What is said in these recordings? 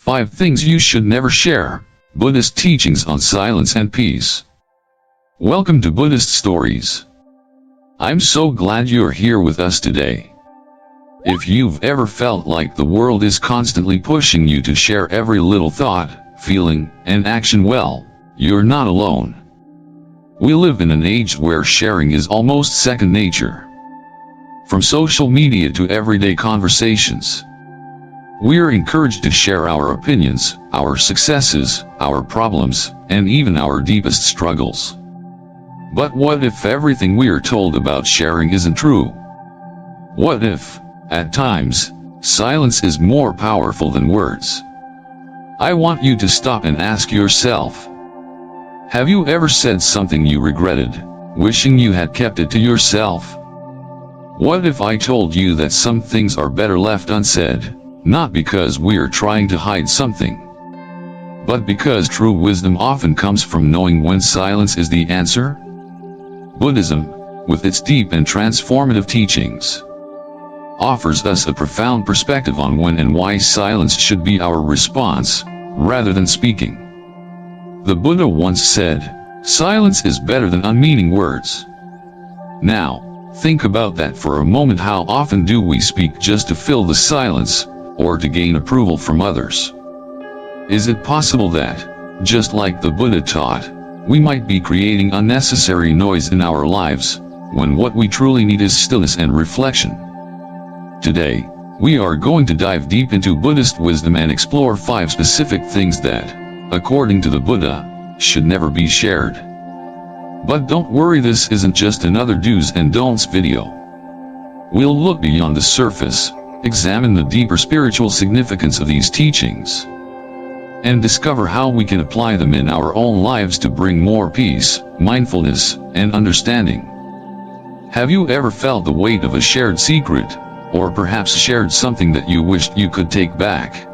5 Things You Should Never Share, Buddhist Teachings on Silence and Peace. Welcome to Buddhist Stories. I'm so glad you're here with us today. If you've ever felt like the world is constantly pushing you to share every little thought, feeling, and action, well, you're not alone. We live in an age where sharing is almost second nature. From social media to everyday conversations, we're encouraged to share our opinions, our successes, our problems, and even our deepest struggles. But what if everything we're told about sharing isn't true? What if, at times, silence is more powerful than words? I want you to stop and ask yourself, have you ever said something you regretted, wishing you had kept it to yourself? What if I told you that some things are better left unsaid? Not because we're trying to hide something, but because true wisdom often comes from knowing when silence is the answer. Buddhism, with its deep and transformative teachings, offers us a profound perspective on when and why silence should be our response, rather than speaking. The Buddha once said, "Silence is better than unmeaning words." Now, think about that for a moment. How often do we speak just to fill the silence, or to gain approval from others? Is it possible that, just like the Buddha taught, we might be creating unnecessary noise in our lives, when what we truly need is stillness and reflection? Today, we are going to dive deep into Buddhist wisdom and explore 5 specific things that, according to the Buddha, should never be shared. But don't worry, this isn't just another do's and don'ts video. We'll look beyond the surface, examine the deeper spiritual significance of these teachings, and discover how we can apply them in our own lives to bring more peace, mindfulness, and understanding. Have you ever felt the weight of a shared secret, or perhaps shared something that you wished you could take back?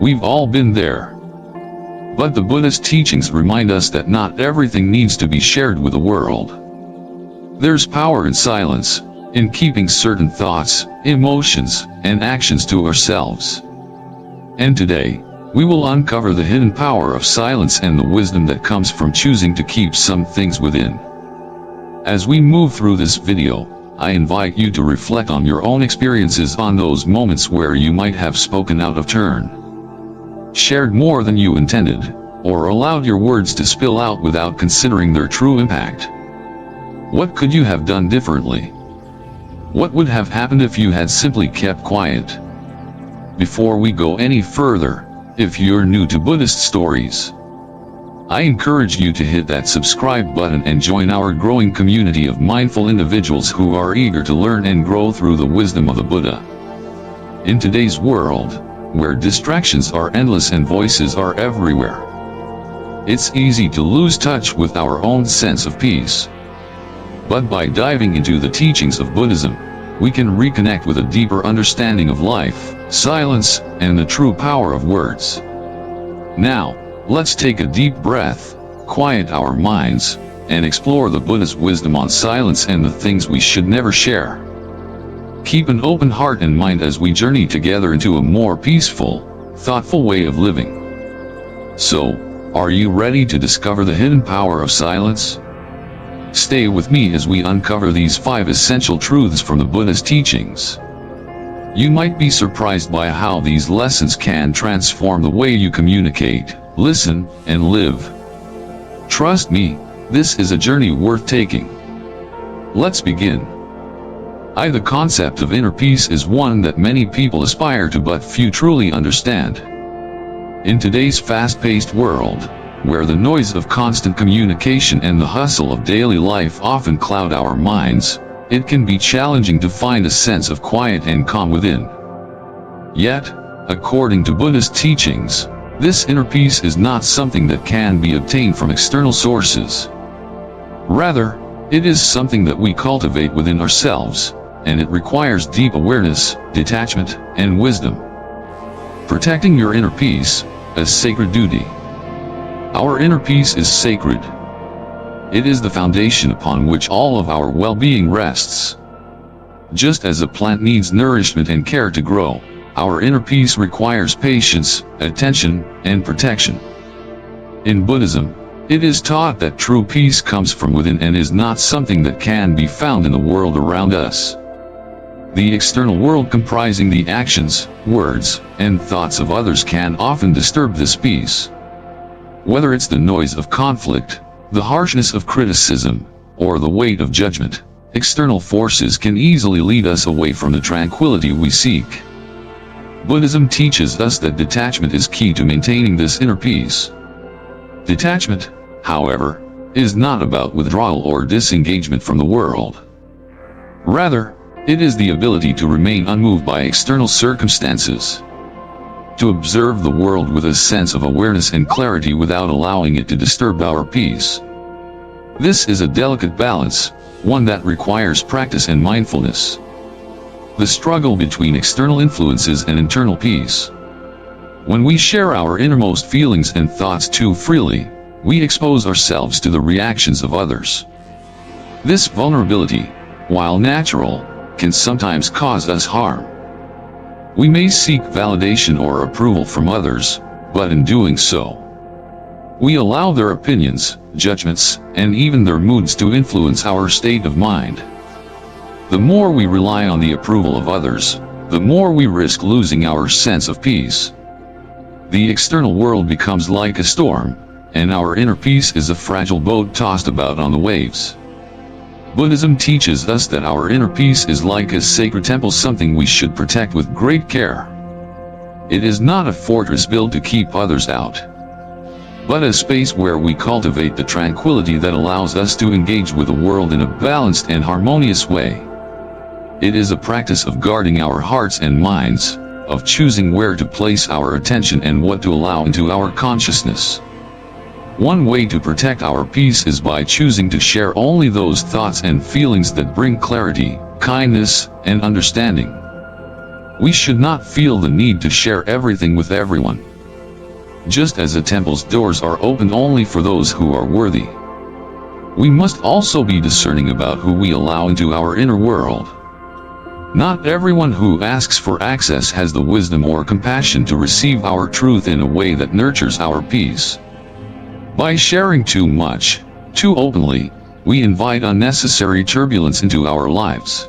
We've all been there. But the Buddhist teachings remind us that not everything needs to be shared with the world. There's power in silence, in keeping certain thoughts, emotions, and actions to ourselves. And today, we will uncover the hidden power of silence and the wisdom that comes from choosing to keep some things within. As we move through this video, I invite you to reflect on your own experiences, on those moments where you might have spoken out of turn, shared more than you intended, or allowed your words to spill out without considering their true impact. What could you have done differently? What would have happened if you had simply kept quiet? Before we go any further, if you're new to Buddhist Stories, I encourage you to hit that subscribe button and join our growing community of mindful individuals who are eager to learn and grow through the wisdom of the Buddha. In today's world, where distractions are endless and voices are everywhere, it's easy to lose touch with our own sense of peace. But by diving into the teachings of Buddhism, we can reconnect with a deeper understanding of life, silence, and the true power of words. Now, let's take a deep breath, quiet our minds, and explore the Buddha's wisdom on silence and the things we should never share. Keep an open heart and mind as we journey together into a more peaceful, thoughtful way of living. So, are you ready to discover the hidden power of silence? Stay with me as we uncover these 5 essential truths from the Buddha's teachings. You might be surprised by how these lessons can transform the way you communicate, listen, and live. Trust me, this is a journey worth taking. Let's begin. The concept of inner peace is one that many people aspire to but few truly understand. In today's fast-paced world, where the noise of constant communication and the hustle of daily life often cloud our minds, it can be challenging to find a sense of quiet and calm within. Yet, according to Buddhist teachings, this inner peace is not something that can be obtained from external sources. Rather, it is something that we cultivate within ourselves, and it requires deep awareness, detachment, and wisdom. Protecting your inner peace, a sacred duty. Our inner peace is sacred. It is the foundation upon which all of our well-being rests. Just as a plant needs nourishment and care to grow, Our inner peace requires patience, attention, and protection. In Buddhism, it is taught that true peace comes from within and is not something that can be found in the world around us. The external world comprising the actions, words, and thoughts of others can often disturb this peace. Whether it's the noise of conflict, the harshness of criticism, or the weight of judgment, external forces can easily lead us away from the tranquility we seek. Buddhism teaches us that detachment is key to maintaining this inner peace. Detachment, however, is not about withdrawal or disengagement from the world. Rather, it is the ability to remain unmoved by external circumstances. To observe the world with a sense of awareness and clarity without allowing it to disturb our peace. This is a delicate balance, one that requires practice and mindfulness. The struggle between external influences and internal peace. When we share our innermost feelings and thoughts too freely, we expose ourselves to the reactions of others. This vulnerability, while natural, can sometimes cause us harm. We may seek validation or approval from others, but in doing so, we allow their opinions, judgments, and even their moods to influence our state of mind. The more we rely on the approval of others, the more we risk losing our sense of peace. The external world becomes like a storm, and our inner peace is a fragile boat tossed about on the waves. Buddhism teaches us that our inner peace is like a sacred temple, something we should protect with great care. It is not a fortress built to keep others out, but a space where we cultivate the tranquility that allows us to engage with the world in a balanced and harmonious way. It is a practice of guarding our hearts and minds, of choosing where to place our attention and what to allow into our consciousness. One way to protect our peace is by choosing to share only those thoughts and feelings that bring clarity, kindness, and understanding. We should not feel the need to share everything with everyone. Just as a temple's doors are opened only for those who are worthy, we must also be discerning about who we allow into our inner world. Not everyone who asks for access has the wisdom or compassion to receive our truth in a way that nurtures our peace. By sharing too much, too openly, we invite unnecessary turbulence into our lives.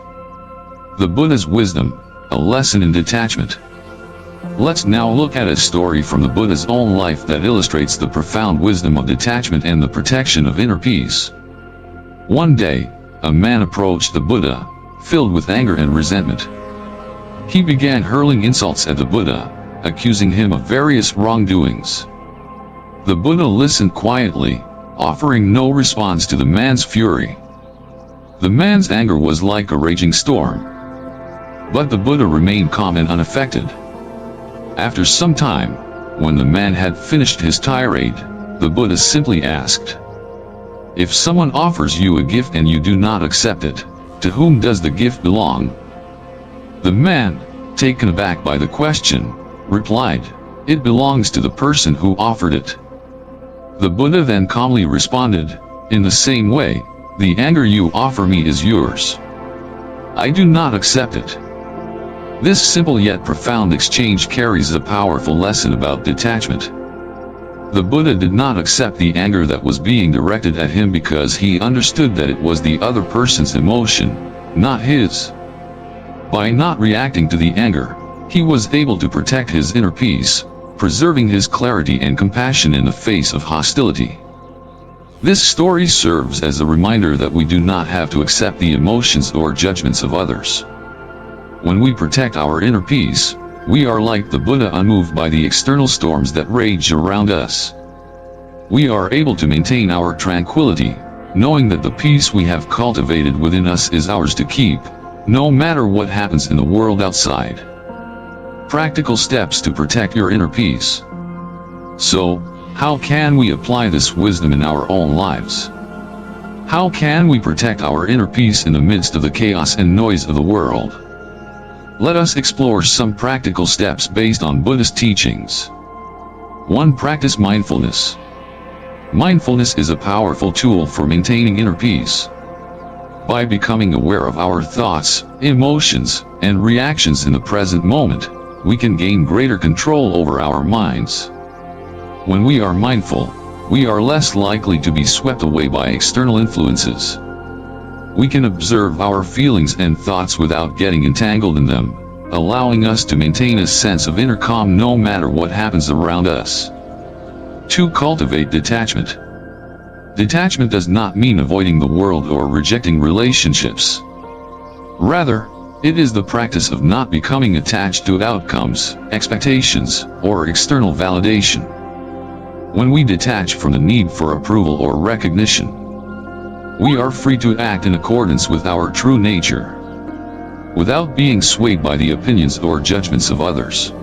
The Buddha's wisdom, a lesson in detachment. Let's now look at a story from the Buddha's own life that illustrates the profound wisdom of detachment and the protection of inner peace. One day, a man approached the Buddha, filled with anger and resentment. He began hurling insults at the Buddha, accusing him of various wrongdoings. The Buddha listened quietly, offering no response to the man's fury. The man's anger was like a raging storm, but the Buddha remained calm and unaffected. After some time, when the man had finished his tirade, the Buddha simply asked, "If someone offers you a gift and you do not accept it, to whom does the gift belong?" The man, taken aback by the question, replied, "It belongs to the person who offered it." The Buddha then calmly responded, "In the same way, the anger you offer me is yours. I do not accept it." This simple yet profound exchange carries a powerful lesson about detachment. The Buddha did not accept the anger that was being directed at him because he understood that it was the other person's emotion, not his. By not reacting to the anger, he was able to protect his inner peace, preserving his clarity and compassion in the face of hostility. This story serves as a reminder that we do not have to accept the emotions or judgments of others. When we protect our inner peace, we are like the Buddha, unmoved by the external storms that rage around us. We are able to maintain our tranquility, knowing that the peace we have cultivated within us is ours to keep, no matter what happens in the world outside. Practical steps to protect your inner peace. So, how can we apply this wisdom in our own lives? How can we protect our inner peace in the midst of the chaos and noise of the world? Let us explore some practical steps based on Buddhist teachings. 1. Practice mindfulness. Mindfulness is a powerful tool for maintaining inner peace. By becoming aware of our thoughts, emotions, and reactions in the present moment, we can gain greater control over our minds. When we are mindful, we are less likely to be swept away by external influences. We can observe our feelings and thoughts without getting entangled in them, allowing us to maintain a sense of inner calm no matter what happens around us. 2. Cultivate detachment. Detachment does not mean avoiding the world or rejecting relationships. Rather, it is the practice of not becoming attached to outcomes, expectations, or external validation. When we detach from the need for approval or recognition, we are free to act in accordance with our true nature, without being swayed by the opinions or judgments of others.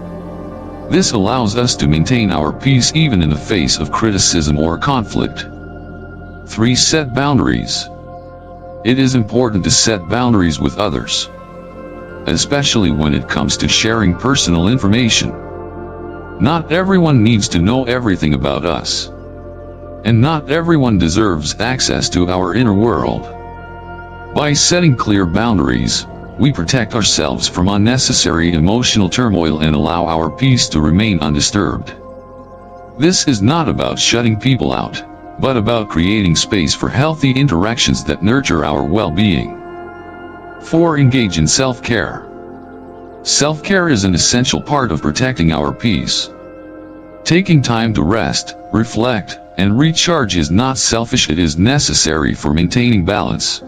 This allows us to maintain our peace even in the face of criticism or conflict. 3. Set boundaries. It is important to set boundaries with others, especially when it comes to sharing personal information. Not everyone needs to know everything about us, and not everyone deserves access to our inner world. By setting clear boundaries, we protect ourselves from unnecessary emotional turmoil and allow our peace to remain undisturbed. This is not about shutting people out, but about creating space for healthy interactions that nurture our well-being. 4. Engage in self-care. Self-care is an essential part of protecting our peace. Taking time to rest, reflect, and recharge is not selfish, it is necessary for maintaining balance.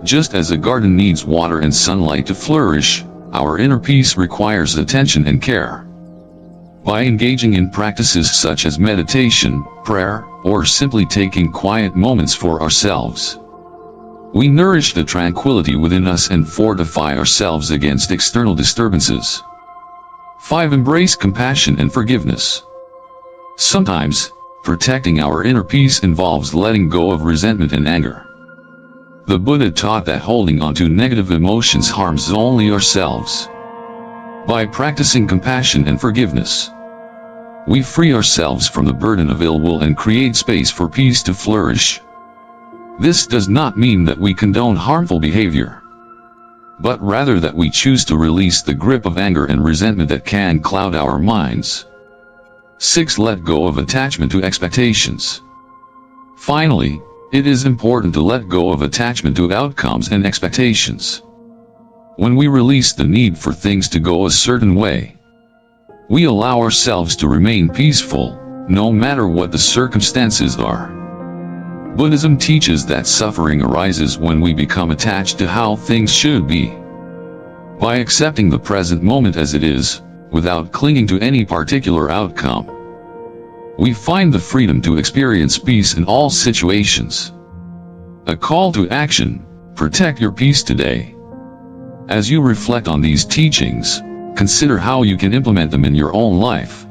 Just as a garden needs water and sunlight to flourish, our inner peace requires attention and care. By engaging in practices such as meditation, prayer, or simply taking quiet moments for ourselves, we nourish the tranquility within us and fortify ourselves against external disturbances. 5. Embrace compassion and forgiveness. Sometimes, protecting our inner peace involves letting go of resentment and anger. The Buddha taught that holding on to negative emotions harms only ourselves. By practicing compassion and forgiveness, we free ourselves from the burden of ill will and create space for peace to flourish. This does not mean that we condone harmful behavior, but rather that we choose to release the grip of anger and resentment that can cloud our minds. 6. Let go of attachment to expectations. Finally, it is important to let go of attachment to outcomes and expectations. When we release the need for things to go a certain way, we allow ourselves to remain peaceful, no matter what the circumstances are. Buddhism teaches that suffering arises when we become attached to how things should be. By accepting the present moment as it is, without clinging to any particular outcome, we find the freedom to experience peace in all situations. A call to action: protect your peace today. As you reflect on these teachings, consider how you can implement them in your own life.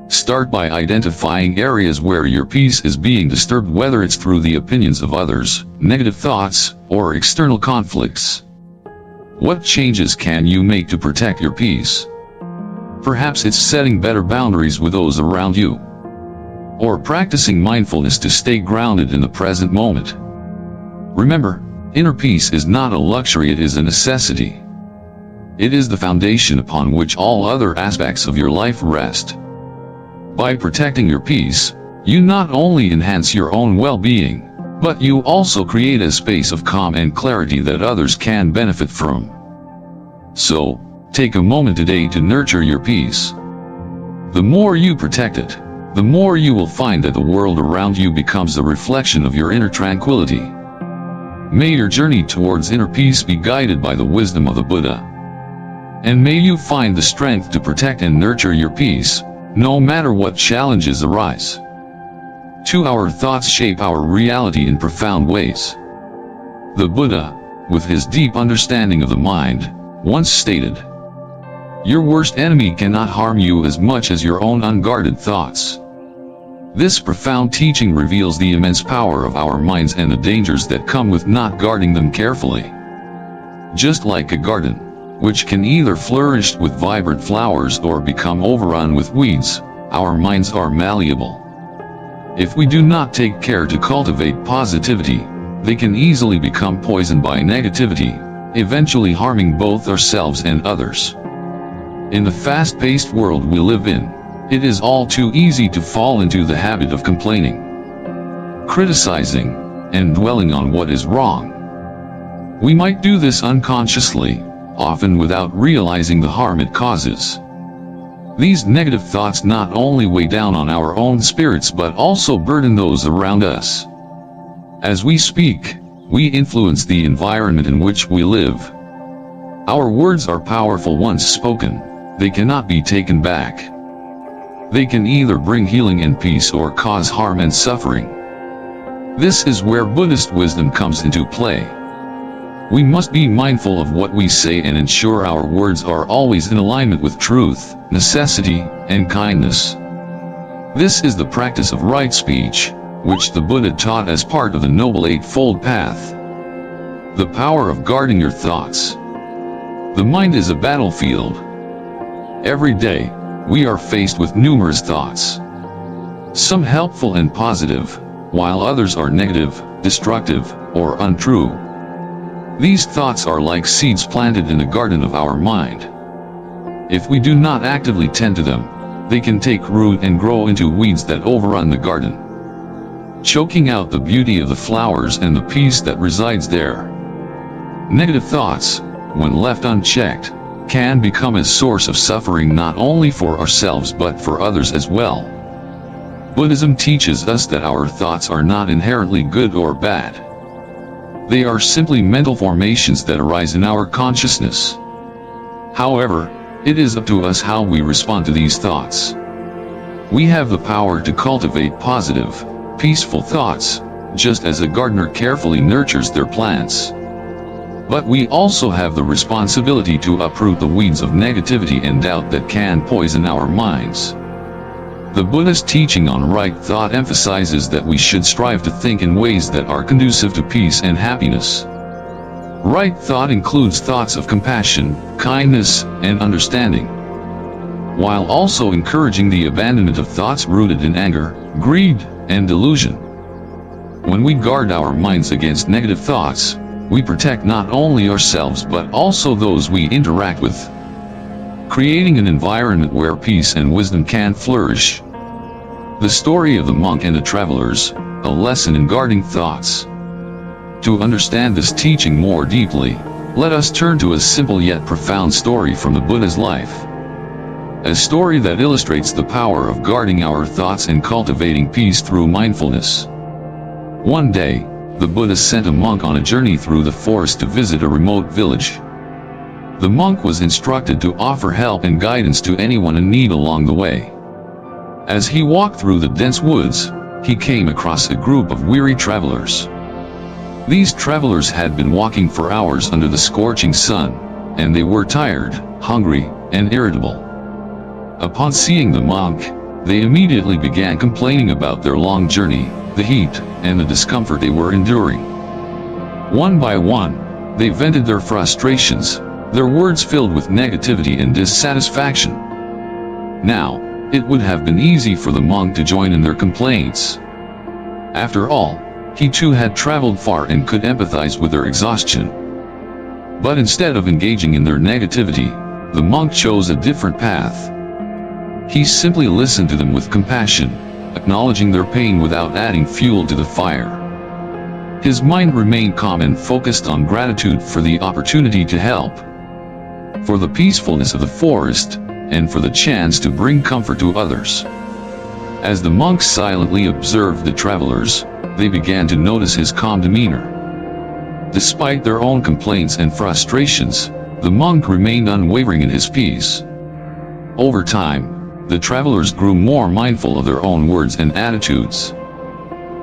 Start by identifying areas where your peace is being disturbed, whether it's through the opinions of others, negative thoughts, or external conflicts. What changes can you make to protect your peace? Perhaps it's setting better boundaries with those around you, or practicing mindfulness to stay grounded in the present moment. Remember, inner peace is not a luxury, it is a necessity. It is the foundation upon which all other aspects of your life rest. By protecting your peace, you not only enhance your own well-being, but you also create a space of calm and clarity that others can benefit from. So, take a moment today to nurture your peace. The more you protect it, the more you will find that the world around you becomes a reflection of your inner tranquility. May your journey towards inner peace be guided by the wisdom of the Buddha. And may you find the strength to protect and nurture your peace, no matter what challenges arise. 2. Our thoughts shape our reality in profound ways. The Buddha, with his deep understanding of the mind, once stated, "Your worst enemy cannot harm you as much as your own unguarded thoughts." This profound teaching reveals the immense power of our minds and the dangers that come with not guarding them carefully. Just like a garden, which can either flourish with vibrant flowers or become overrun with weeds, our minds are malleable. If we do not take care to cultivate positivity, they can easily become poisoned by negativity, eventually harming both ourselves and others. In the fast-paced world we live in, it is all too easy to fall into the habit of complaining, criticizing, and dwelling on what is wrong. We might do this unconsciously, often without realizing the harm it causes. These negative thoughts not only weigh down on our own spirits but also burden those around us. As we speak, we influence the environment in which we live. Our words are powerful once spoken. They cannot be taken back. They can either bring healing and peace or cause harm and suffering. This is where Buddhist wisdom comes into play. We must be mindful of what we say and ensure our words are always in alignment with truth, necessity, and kindness. This is the practice of right speech, which the Buddha taught as part of the Noble Eightfold Path. The power of guarding your thoughts. The mind is a battlefield. Every day, we are faced with numerous thoughts. Some helpful and positive, while others are negative, destructive, or untrue. These thoughts are like seeds planted in the garden of our mind. If we do not actively tend to them, they can take root and grow into weeds that overrun the garden, choking out the beauty of the flowers and the peace that resides there. Negative thoughts, when left unchecked, can become a source of suffering not only for ourselves but for others as well. Buddhism teaches us that our thoughts are not inherently good or bad. They are simply mental formations that arise in our consciousness. However, it is up to us how we respond to these thoughts. We have the power to cultivate positive, peaceful thoughts, just as a gardener carefully nurtures their plants. But we also have the responsibility to uproot the weeds of negativity and doubt that can poison our minds. The Buddhist teaching on right thought emphasizes that we should strive to think in ways that are conducive to peace and happiness. Right thought includes thoughts of compassion, kindness, and understanding, while also encouraging the abandonment of thoughts rooted in anger, greed, and delusion. When we guard our minds against negative thoughts, we protect not only ourselves but also those we interact with, creating an environment where peace and wisdom can flourish. The story of the monk and the travelers, a lesson in guarding thoughts. To understand this teaching more deeply, let us turn to a simple yet profound story from the Buddha's life. A story that illustrates the power of guarding our thoughts and cultivating peace through mindfulness. One day, the Buddha sent a monk on a journey through the forest to visit a remote village. The monk was instructed to offer help and guidance to anyone in need along the way. As he walked through the dense woods, he came across a group of weary travelers. These travelers had been walking for hours under the scorching sun, and they were tired, hungry, and irritable. Upon seeing the monk, they immediately began complaining about their long journey, the heat, and the discomfort they were enduring. One by one, they vented their frustrations, their words filled with negativity and dissatisfaction. Now, it would have been easy for the monk to join in their complaints. After all, he too had traveled far and could empathize with their exhaustion. But instead of engaging in their negativity, the monk chose a different path. He simply listened to them with compassion, acknowledging their pain without adding fuel to the fire. His mind remained calm and focused on gratitude for the opportunity to help, for the peacefulness of the forest, and for the chance to bring comfort to others. As the monks silently observed the travelers, they began to notice his calm demeanor. Despite their own complaints and frustrations, the monk remained unwavering in his peace. Over time, the travelers grew more mindful of their own words and attitudes.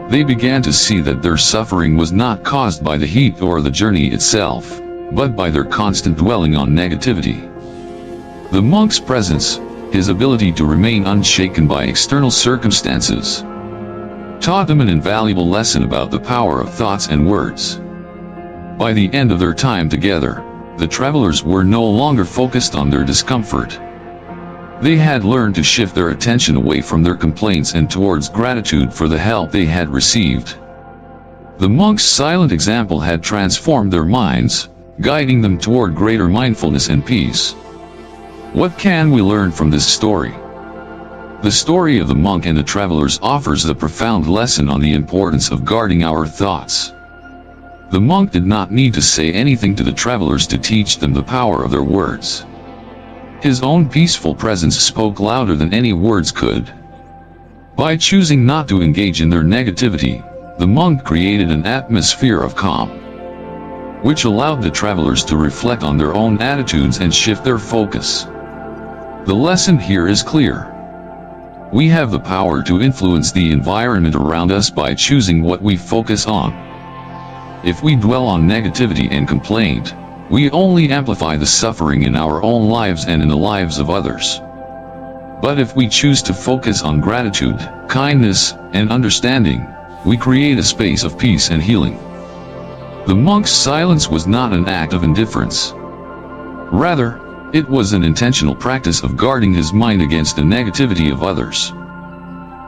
They began to see that their suffering was not caused by the heat or the journey itself, but by their constant dwelling on negativity. The monk's presence, his ability to remain unshaken by external circumstances, taught them an invaluable lesson about the power of thoughts and words. By the end of their time together, the travelers were no longer focused on their discomfort. They had learned to shift their attention away from their complaints and towards gratitude for the help they had received. The monk's silent example had transformed their minds, guiding them toward greater mindfulness and peace. What can we learn from this story? The story of the monk and the travelers offers a profound lesson on the importance of guarding our thoughts. The monk did not need to say anything to the travelers to teach them the power of their words. His own peaceful presence spoke louder than any words could. By choosing not to engage in their negativity, the monk created an atmosphere of calm, which allowed the travelers to reflect on their own attitudes and shift their focus. The lesson here is clear. We have the power to influence the environment around us by choosing what we focus on. If we dwell on negativity and complaint, we only amplify the suffering in our own lives and in the lives of others. But if we choose to focus on gratitude, kindness, and understanding, we create a space of peace and healing. The monk's silence was not an act of indifference. Rather, it was an intentional practice of guarding his mind against the negativity of others.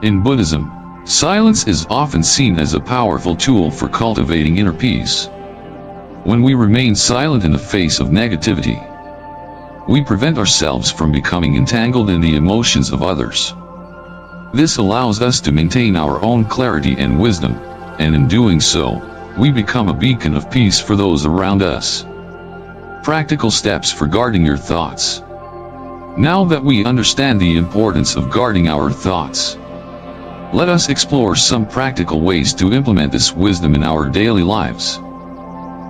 In Buddhism, silence is often seen as a powerful tool for cultivating inner peace. When we remain silent in the face of negativity, we prevent ourselves from becoming entangled in the emotions of others. This allows us to maintain our own clarity and wisdom, and in doing so, we become a beacon of peace for those around us. Practical steps for guarding your thoughts. Now that we understand the importance of guarding our thoughts, let us explore some practical ways to implement this wisdom in our daily lives.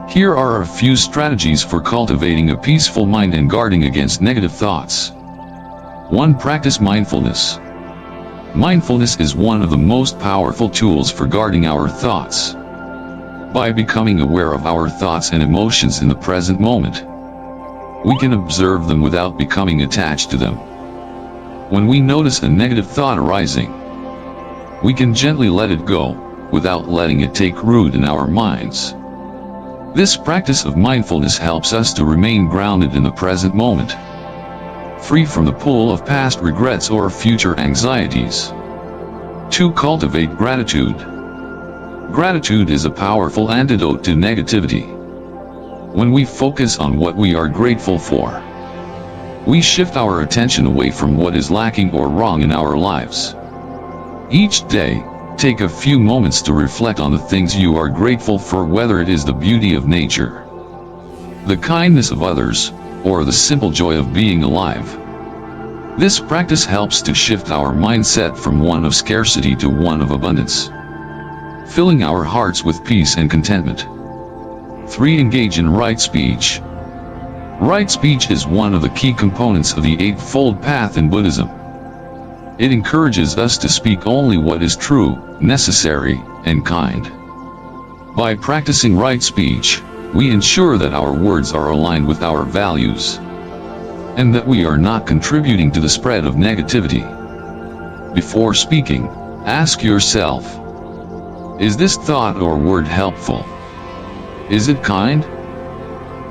Here are a few strategies for cultivating a peaceful mind and guarding against negative thoughts. 1. Practice mindfulness. Mindfulness is one of the most powerful tools for guarding our thoughts. By becoming aware of our thoughts and emotions in the present moment, we can observe them without becoming attached to them. When we notice a negative thought arising, we can gently let it go, without letting it take root in our minds. This practice of mindfulness helps us to remain grounded in the present moment, free from the pull of past regrets or future anxieties. 2. Cultivate gratitude. Gratitude is a powerful antidote to negativity. When we focus on what we are grateful for, we shift our attention away from what is lacking or wrong in our lives. Each day, take a few moments to reflect on the things you are grateful for, whether it is the beauty of nature, the kindness of others, or the simple joy of being alive. This practice helps to shift our mindset from one of scarcity to one of abundance, filling our hearts with peace and contentment. 3. Engage in right speech. Right speech is one of the key components of the Eightfold Path in Buddhism. It encourages us to speak only what is true, necessary, and kind. By practicing right speech, we ensure that our words are aligned with our values, and that we are not contributing to the spread of negativity. Before speaking, ask yourself, is this thought or word helpful? Is it kind?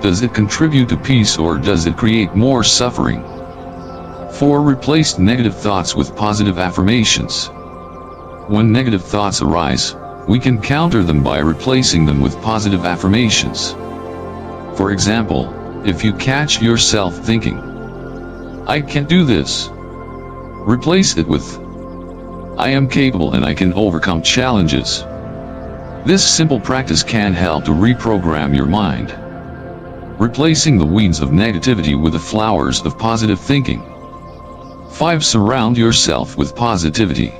Does it contribute to peace or does it create more suffering? 4. Replace negative thoughts with positive affirmations. When negative thoughts arise, we can counter them by replacing them with positive affirmations. For example, if you catch yourself thinking, "I can't do this," replace it with, "I am capable and I can overcome challenges." This simple practice can help to reprogram your mind, replacing the weeds of negativity with the flowers of positive thinking. 5. Surround yourself with positivity.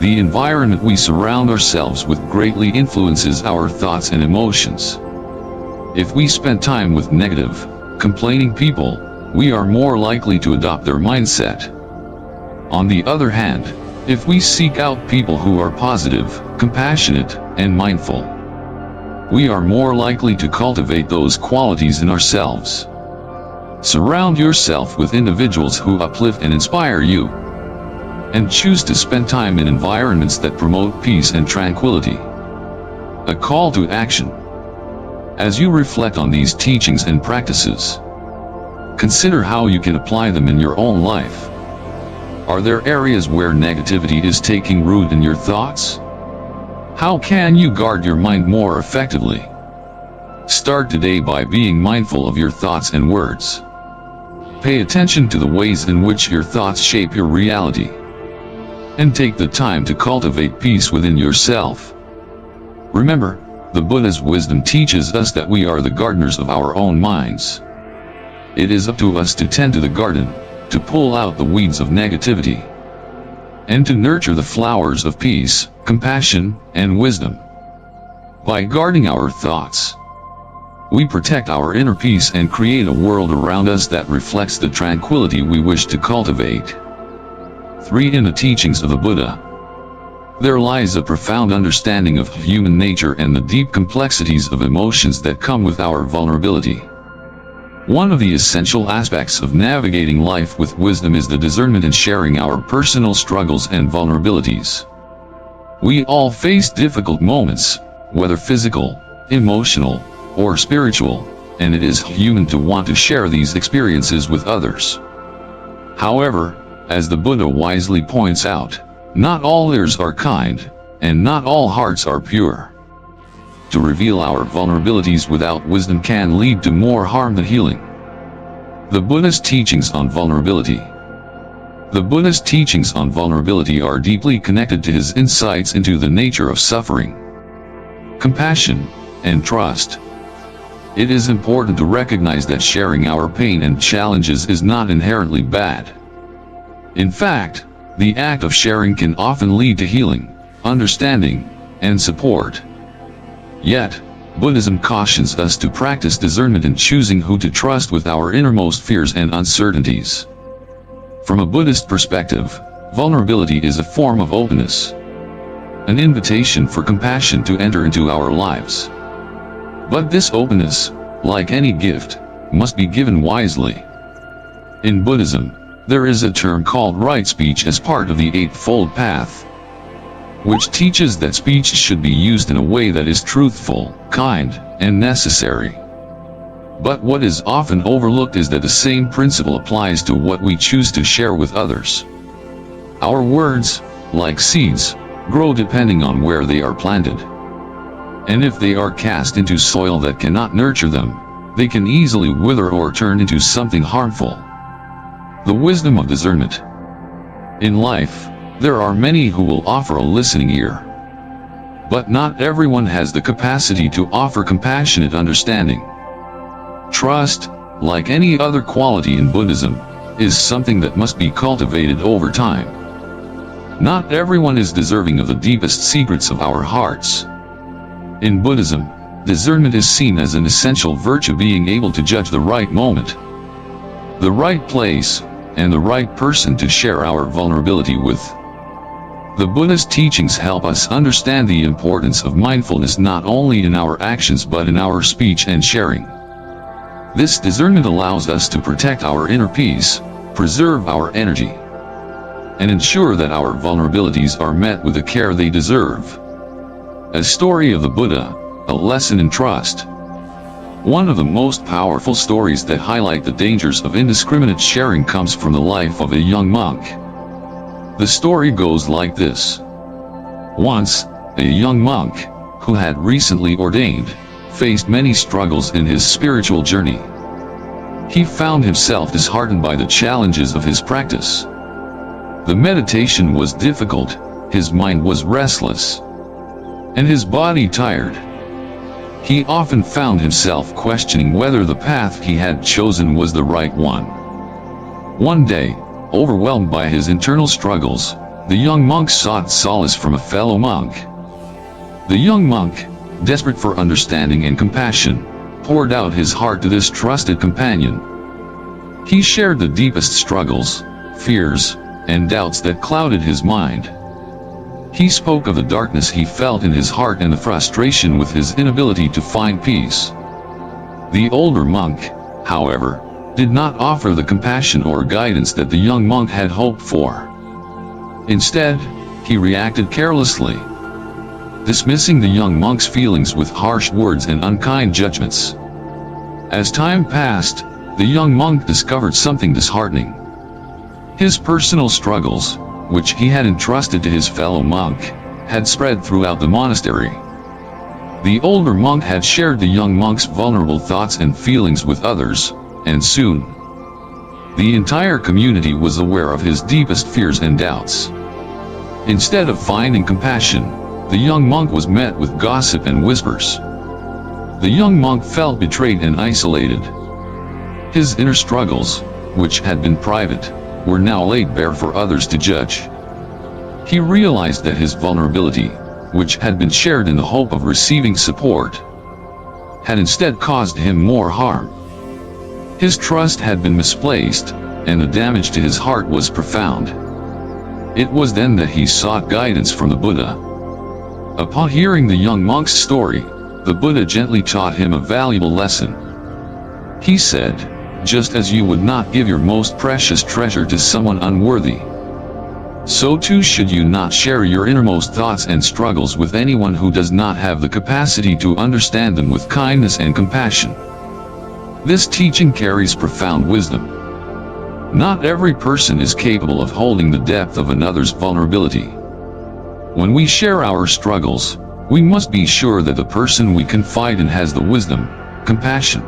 The environment we surround ourselves with greatly influences our thoughts and emotions. If we spend time with negative, complaining people, we are more likely to adopt their mindset. On the other hand, if we seek out people who are positive, compassionate, and mindful, we are more likely to cultivate those qualities in ourselves. Surround yourself with individuals who uplift and inspire you, and choose to spend time in environments that promote peace and tranquility. A call to action. As you reflect on these teachings and practices, consider how you can apply them in your own life. Are there areas where negativity is taking root in your thoughts? How can you guard your mind more effectively? Start today by being mindful of your thoughts and words. Pay attention to the ways in which your thoughts shape your reality. And take the time to cultivate peace within yourself. Remember, the Buddha's wisdom teaches us that we are the gardeners of our own minds. It is up to us to tend to the garden, to pull out the weeds of negativity, and to nurture the flowers of peace, compassion, and wisdom. By guarding our thoughts, we protect our inner peace and create a world around us that reflects the tranquility we wish to cultivate. 3. In the teachings of the Buddha, there lies a profound understanding of human nature and the deep complexities of emotions that come with our vulnerability. One of the essential aspects of navigating life with wisdom is the discernment in sharing our personal struggles and vulnerabilities. We all face difficult moments, whether physical, emotional, or spiritual, and it is human to want to share these experiences with others. However, as the Buddha wisely points out, not all ears are kind, and not all hearts are pure. To reveal our vulnerabilities without wisdom can lead to more harm than healing. The Buddha's teachings on vulnerability. The Buddha's teachings on vulnerability are deeply connected to his insights into the nature of suffering, compassion, and trust. It is important to recognize that sharing our pain and challenges is not inherently bad. In fact, the act of sharing can often lead to healing, understanding, and support. Yet, Buddhism cautions us to practice discernment in choosing who to trust with our innermost fears and uncertainties. From a Buddhist perspective, vulnerability is a form of openness, an invitation for compassion to enter into our lives. But this openness, like any gift, must be given wisely. In Buddhism, there is a term called right speech as part of the Eightfold Path, which teaches that speech should be used in a way that is truthful, kind, and necessary. But what is often overlooked is that the same principle applies to what we choose to share with others. Our words, like seeds, grow depending on where they are planted. And if they are cast into soil that cannot nurture them, they can easily wither or turn into something harmful. The wisdom of discernment. In life, there are many who will offer a listening ear. But not everyone has the capacity to offer compassionate understanding. Trust, like any other quality in Buddhism, is something that must be cultivated over time. Not everyone is deserving of the deepest secrets of our hearts. In Buddhism, discernment is seen as an essential virtue, being able to judge the right moment, the right place, and the right person to share our vulnerability with. The Buddha's teachings help us understand the importance of mindfulness not only in our actions but in our speech and sharing. This discernment allows us to protect our inner peace, preserve our energy, and ensure that our vulnerabilities are met with the care they deserve. A story of the Buddha, a lesson in trust. One of the most powerful stories that highlight the dangers of indiscriminate sharing comes from the life of a young monk. The story goes like this. Once, a young monk, who had recently ordained, faced many struggles in his spiritual journey. He found himself disheartened by the challenges of his practice. The meditation was difficult, his mind was restless, and his body tired. He often found himself questioning whether the path he had chosen was the right one. One day, overwhelmed by his internal struggles, the young monk sought solace from a fellow monk. The young monk, desperate for understanding and compassion, poured out his heart to this trusted companion. He shared the deepest struggles, fears, and doubts that clouded his mind. He spoke of the darkness he felt in his heart and the frustration with his inability to find peace. The older monk, however, did not offer the compassion or guidance that the young monk had hoped for. Instead, he reacted carelessly, dismissing the young monk's feelings with harsh words and unkind judgments. As time passed, the young monk discovered something disheartening. His personal struggles, which he had entrusted to his fellow monk, had spread throughout the monastery. The older monk had shared the young monk's vulnerable thoughts and feelings with others, and soon, The entire community was aware of his deepest fears and doubts. Instead of finding compassion, the young monk was met with gossip and whispers. The young monk felt betrayed and isolated. His inner struggles, which had been private, were now laid bare for others to judge. He realized that his vulnerability, which had been shared in the hope of receiving support, had instead caused him more harm. His trust had been misplaced, and the damage to his heart was profound. It was then that he sought guidance from the Buddha. Upon hearing the young monk's story, the Buddha gently taught him a valuable lesson. He said, "Just as you would not give your most precious treasure to someone unworthy, so too should you not share your innermost thoughts and struggles with anyone who does not have the capacity to understand them with kindness and compassion." This teaching carries profound wisdom. Not every person is capable of holding the depth of another's vulnerability. When we share our struggles, we must be sure that the person we confide in has the wisdom, compassion,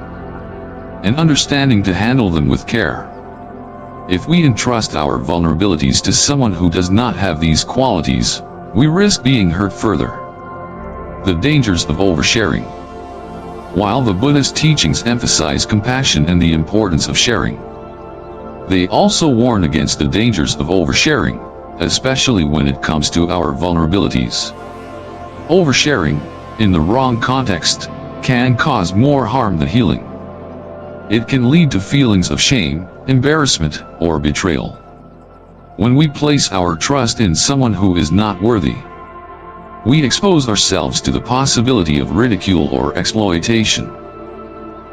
and understanding to handle them with care. If we entrust our vulnerabilities to someone who does not have these qualities, we risk being hurt further. The dangers of oversharing. While the Buddhist teachings emphasize compassion and the importance of sharing, they also warn against the dangers of oversharing, especially when it comes to our vulnerabilities. Oversharing, in the wrong context, can cause more harm than healing. It can lead to feelings of shame, embarrassment, or betrayal. When we place our trust in someone who is not worthy, we expose ourselves to the possibility of ridicule or exploitation.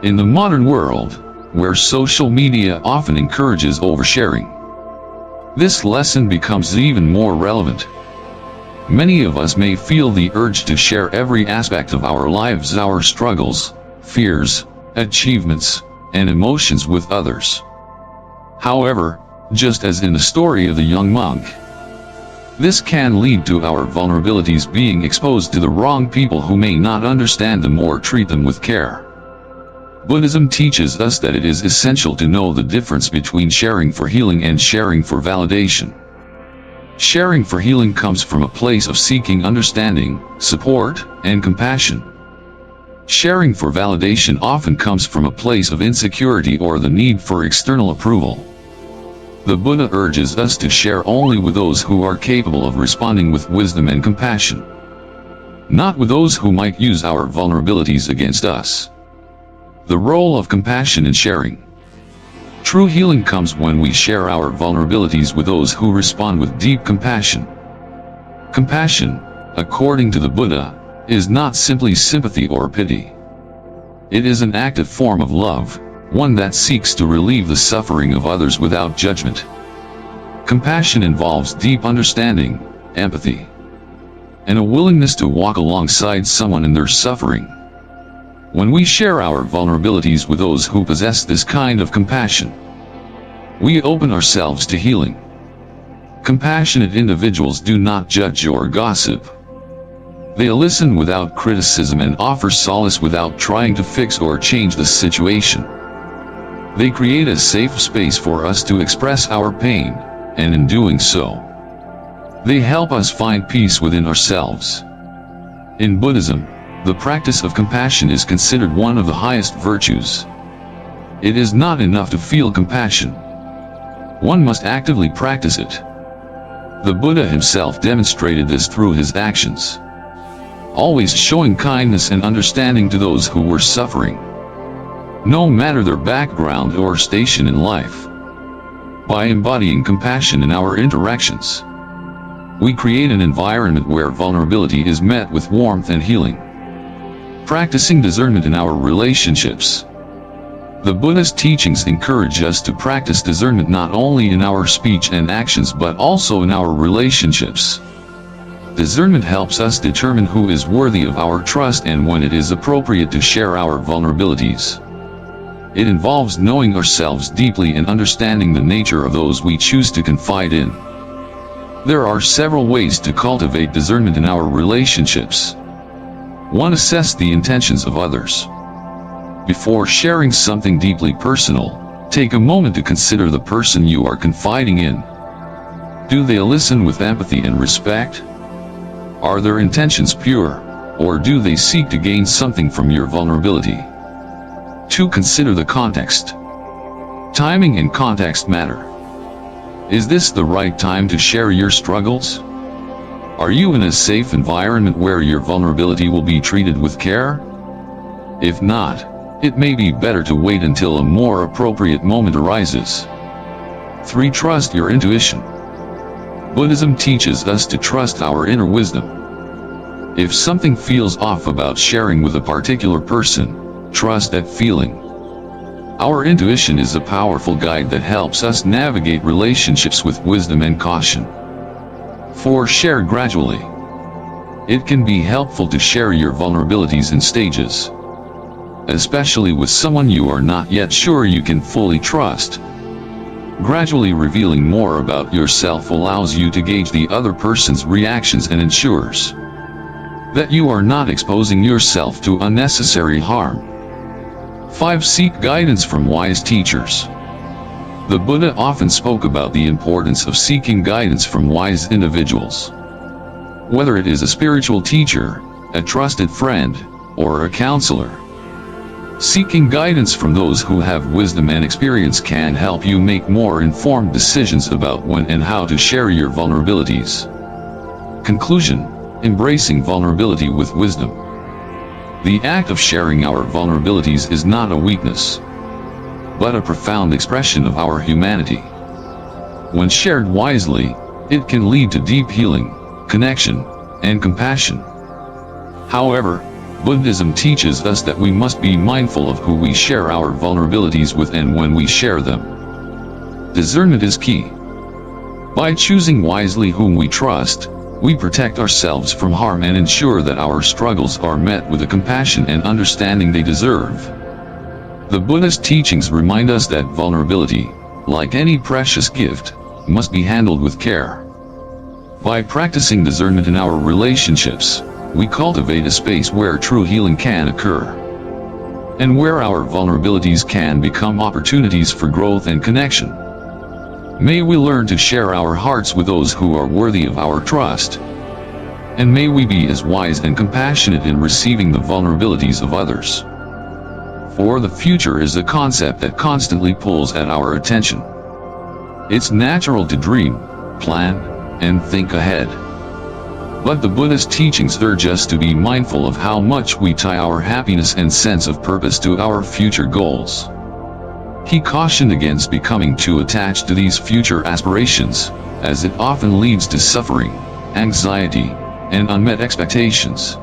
In the modern world, where social media often encourages oversharing, this lesson becomes even more relevant. Many of us may feel the urge to share every aspect of our lives, our struggles, fears, achievements, and emotions with others. However, just as in the story of the young monk, this can lead to our vulnerabilities being exposed to the wrong people who may not understand them or treat them with care. Buddhism teaches us that it is essential to know the difference between sharing for healing and sharing for validation. Sharing for healing comes from a place of seeking understanding, support, and compassion. Sharing for validation often comes from a place of insecurity or the need for external approval. The Buddha urges us to share only with those who are capable of responding with wisdom and compassion, not with those who might use our vulnerabilities against us. The role of compassion in sharing. True healing comes when we share our vulnerabilities with those who respond with deep compassion. Compassion, according to the Buddha, is not simply sympathy or pity. It is an active form of love, one that seeks to relieve the suffering of others without judgment. Compassion involves deep understanding, empathy, and a willingness to walk alongside someone in their suffering. When we share our vulnerabilities with those who possess this kind of compassion, we open ourselves to healing. Compassionate individuals do not judge or gossip. They listen without criticism and offer solace without trying to fix or change the situation. They create a safe space for us to express our pain, and in doing so, they help us find peace within ourselves. In Buddhism, the practice of compassion is considered one of the highest virtues. It is not enough to feel compassion. One must actively practice it. The Buddha himself demonstrated this through his actions, always showing kindness and understanding to those who were suffering, no matter their background or station in life. By embodying compassion in our interactions, we create an environment where vulnerability is met with warmth and healing. Practicing discernment in our relationships. The Buddhist teachings encourage us to practice discernment not only in our speech and actions but also in our relationships. Discernment helps us determine who is worthy of our trust and when it is appropriate to share our vulnerabilities. It involves knowing ourselves deeply and understanding the nature of those we choose to confide in. There are several ways to cultivate discernment in our relationships. 1. Assess the intentions of others. Before sharing something deeply personal, Take a moment to consider the person you are confiding in. Do they listen with empathy and respect? Are their intentions pure, or do they seek to gain something from your vulnerability? 2. Consider the context. Timing and context matter. Is this the right time to share your struggles? Are you in a safe environment where your vulnerability will be treated with care? If not, it may be better to wait until a more appropriate moment arises. 3. Trust your intuition. Buddhism teaches us to trust our inner wisdom. If something feels off about sharing with a particular person, trust that feeling. Our intuition is a powerful guide that helps us navigate relationships with wisdom and caution. 4. Share gradually. It can be helpful to share your vulnerabilities in stages, especially with someone you are not yet sure you can fully trust. Gradually revealing more about yourself allows you to gauge the other person's reactions and ensures that you are not exposing yourself to unnecessary harm. 5. Seek guidance from wise teachers. The Buddha often spoke about the importance of seeking guidance from wise individuals. Whether it is a spiritual teacher, a trusted friend, or a counselor, seeking guidance from those who have wisdom and experience can help you make more informed decisions about when and how to share your vulnerabilities. Conclusion: embracing vulnerability with wisdom. The act of sharing our vulnerabilities is not a weakness, but a profound expression of our humanity. When shared wisely, it can lead to deep healing, connection, and compassion. However, Buddhism teaches us that we must be mindful of who we share our vulnerabilities with and when we share them. Discernment is key. By choosing wisely whom we trust, we protect ourselves from harm and ensure that our struggles are met with the compassion and understanding they deserve. The Buddhist teachings remind us that vulnerability, like any precious gift, must be handled with care. By practicing discernment in our relationships, we cultivate a space where true healing can occur, and where our vulnerabilities can become opportunities for growth and connection. May we learn to share our hearts with those who are worthy of our trust, and may we be as wise and compassionate in receiving the vulnerabilities of others. For the future is a concept that constantly pulls at our attention. It's natural to dream, plan, and think ahead. But the Buddhist teachings urge us to be mindful of how much we tie our happiness and sense of purpose to our future goals. He cautioned against becoming too attached to these future aspirations, as it often leads to suffering, anxiety, and unmet expectations.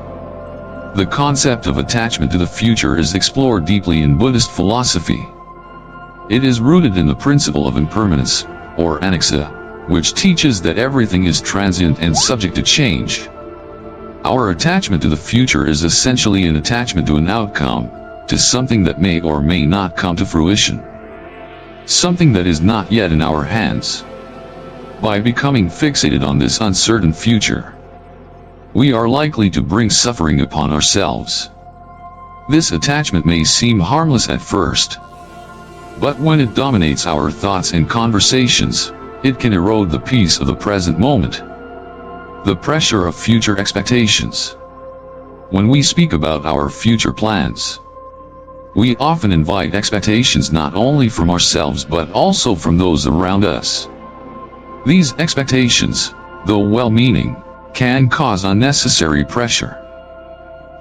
The concept of attachment to the future is explored deeply in Buddhist philosophy. It is rooted in the principle of impermanence, or anicca, which teaches that everything is transient and subject to change. Our attachment to the future is essentially an attachment to an outcome, to something that may or may not come to fruition, something that is not yet in our hands. By becoming fixated on this uncertain future, we are likely to bring suffering upon ourselves. This attachment may seem harmless at first, but when it dominates our thoughts and conversations, it can erode the peace of the present moment. The pressure of future expectations. When we speak about our future plans, we often invite expectations not only from ourselves but also from those around us. These expectations, though well-meaning, can cause unnecessary pressure.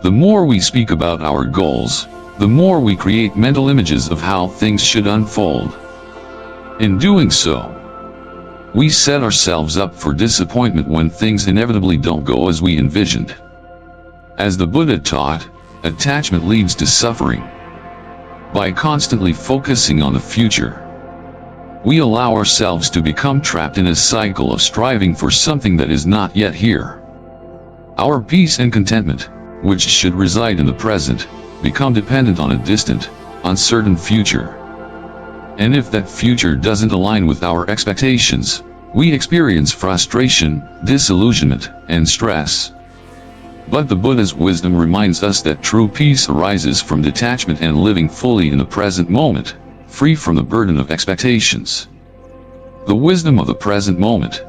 The more we speak about our goals, the more we create mental images of how things should unfold. In doing so, we set ourselves up for disappointment when things inevitably don't go as we envisioned. As the Buddha taught, attachment leads to suffering. By constantly focusing on the future, we allow ourselves to become trapped in a cycle of striving for something that is not yet here. Our peace and contentment, which should reside in the present, become dependent on a distant, uncertain future. And if that future doesn't align with our expectations, we experience frustration, disillusionment, and stress. But the Buddha's wisdom reminds us that true peace arises from detachment and living fully in the present moment, free from the burden of expectations. The wisdom of the present moment.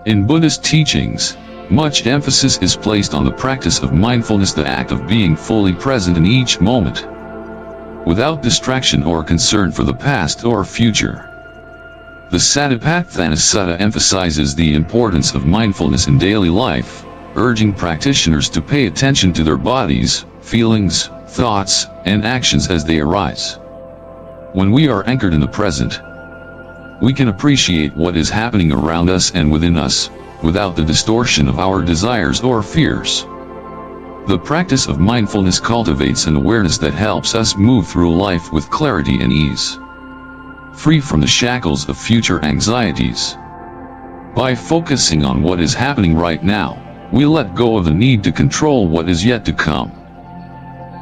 In Buddhist teachings, much emphasis is placed on the practice of mindfulness, the act of being fully present in each moment, without distraction or concern for the past or future. The Satipatthana Sutta emphasizes the importance of mindfulness in daily life, urging practitioners to pay attention to their bodies, feelings, thoughts, and actions as they arise. When we are anchored in the present, we can appreciate what is happening around us and within us, without the distortion of our desires or fears. The practice of mindfulness cultivates an awareness that helps us move through life with clarity and ease, free from the shackles of future anxieties. By focusing on what is happening right now, we let go of the need to control what is yet to come.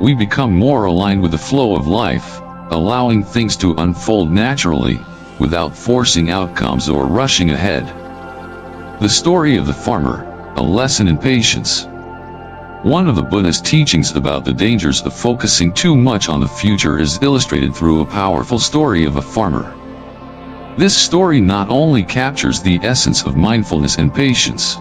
We become more aligned with the flow of life, allowing things to unfold naturally, without forcing outcomes or rushing ahead. The story of the farmer, a lesson in patience. One of the Buddhist teachings about the dangers of focusing too much on the future is illustrated through a powerful story of a farmer. This story not only captures the essence of mindfulness and patience,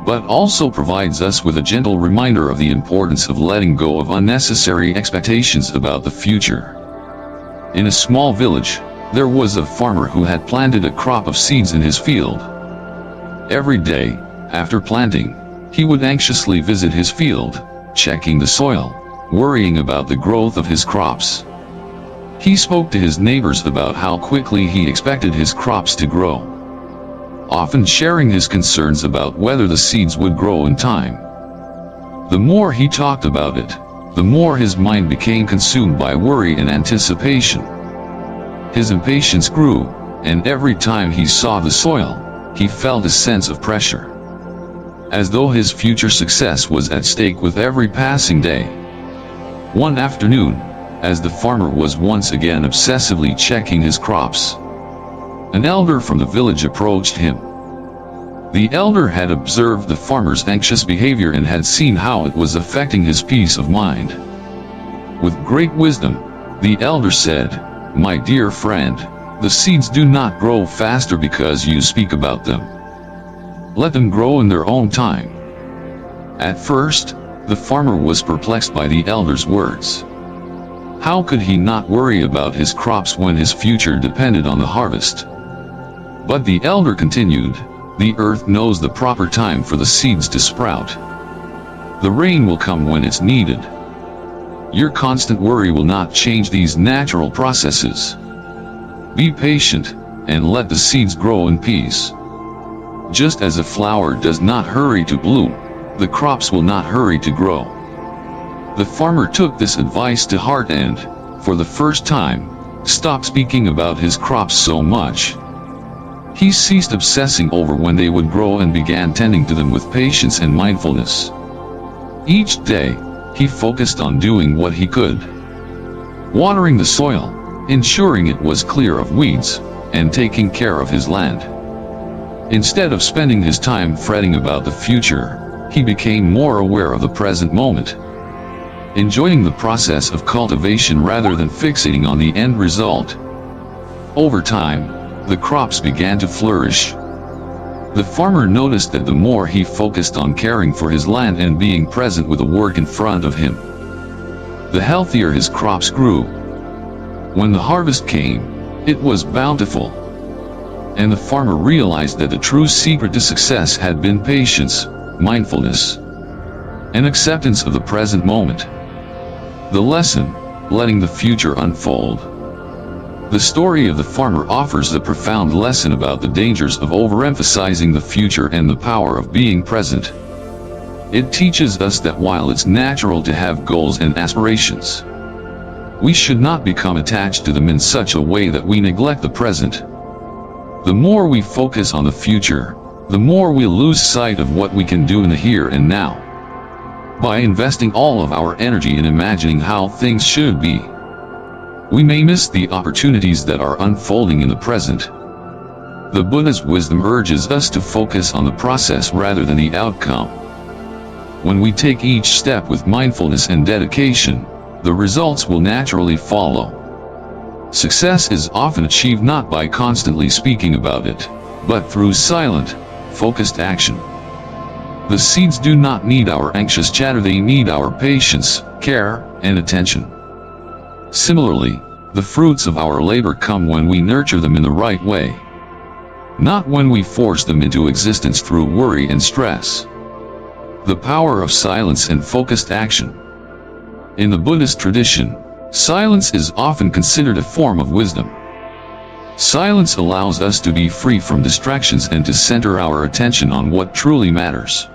but also provides us with a gentle reminder of the importance of letting go of unnecessary expectations about the future. In a small village, there was a farmer who had planted a crop of seeds in his field. Every day, after planting, he would anxiously visit his field, checking the soil, worrying about the growth of his crops. He spoke to his neighbors about how quickly he expected his crops to grow, often sharing his concerns about whether the seeds would grow in time. The more he talked about it, the more his mind became consumed by worry and anticipation. His impatience grew, and every time he saw the soil, he felt a sense of pressure, as though his future success was at stake with every passing day. One afternoon, as the farmer was once again obsessively checking his crops, an elder from the village approached him. The elder had observed the farmer's anxious behavior and had seen how it was affecting his peace of mind. With great wisdom, the elder said, "My dear friend, the seeds do not grow faster because you speak about them. Let them grow in their own time." At first, the farmer was perplexed by the elder's words. How could he not worry about his crops when his future depended on the harvest? But the elder continued, "The earth knows the proper time for the seeds to sprout. The rain will come when it's needed. Your constant worry will not change these natural processes. Be patient, and let the seeds grow in peace. Just as a flower does not hurry to bloom, the crops will not hurry to grow." The farmer took this advice to heart and, for the first time, stopped speaking about his crops so much. He ceased obsessing over when they would grow and began tending to them with patience and mindfulness. Each day, he focused on doing what he could: watering the soil, ensuring it was clear of weeds, and taking care of his land. Instead of spending his time fretting about the future, he became more aware of the present moment, enjoying the process of cultivation rather than fixating on the end result. Over time, the crops began to flourish. The farmer noticed that the more he focused on caring for his land and being present with the work in front of him, the healthier his crops grew. When the harvest came, it was bountiful, and the farmer realized that the true secret to success had been patience, mindfulness, and acceptance of the present moment. The lesson: letting the future unfold. The story of the farmer offers a profound lesson about the dangers of overemphasizing the future and the power of being present. It teaches us that while it's natural to have goals and aspirations, we should not become attached to them in such a way that we neglect the present. The more we focus on the future, the more we lose sight of what we can do in the here and now. By investing all of our energy in imagining how things should be, we may miss the opportunities that are unfolding in the present. The Buddha's wisdom urges us to focus on the process rather than the outcome. When we take each step with mindfulness and dedication, the results will naturally follow. Success is often achieved not by constantly speaking about it, but through silent, focused action. The seeds do not need our anxious chatter, they need our patience, care, and attention. Similarly, the fruits of our labor come when we nurture them in the right way, not when we force them into existence through worry and stress. The power of silence and focused action. In the Buddhist tradition, silence is often considered a form of wisdom. Silence allows us to be free from distractions and to center our attention on what truly matters.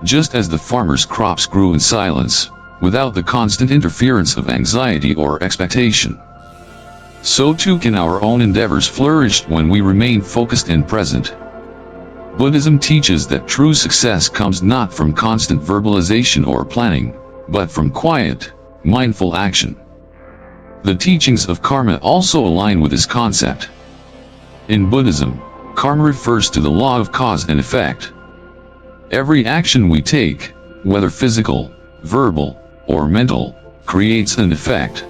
Just as the farmer's crops grew in silence, without the constant interference of anxiety or expectation, so too can our own endeavors flourish when we remain focused and present. Buddhism teaches that true success comes not from constant verbalization or planning, but from quiet, mindful action. The teachings of karma also align with this concept. In Buddhism, karma refers to the law of cause and effect. Every action we take, whether physical, verbal, or mental, creates an effect.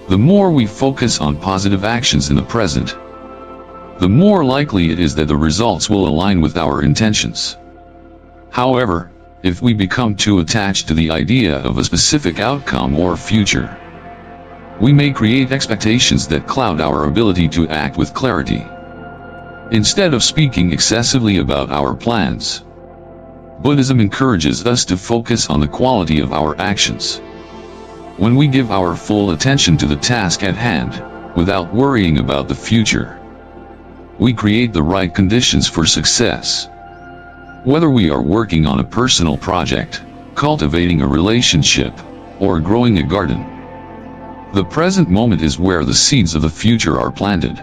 The more we focus on positive actions in the present, the more likely it is that the results will align with our intentions. However, if we become too attached to the idea of a specific outcome or future, we may create expectations that cloud our ability to act with clarity. Instead of speaking excessively about our plans, Buddhism encourages us to focus on the quality of our actions. When we give our full attention to the task at hand, without worrying about the future, we create the right conditions for success. Whether we are working on a personal project, cultivating a relationship, or growing a garden, the present moment is where the seeds of the future are planted,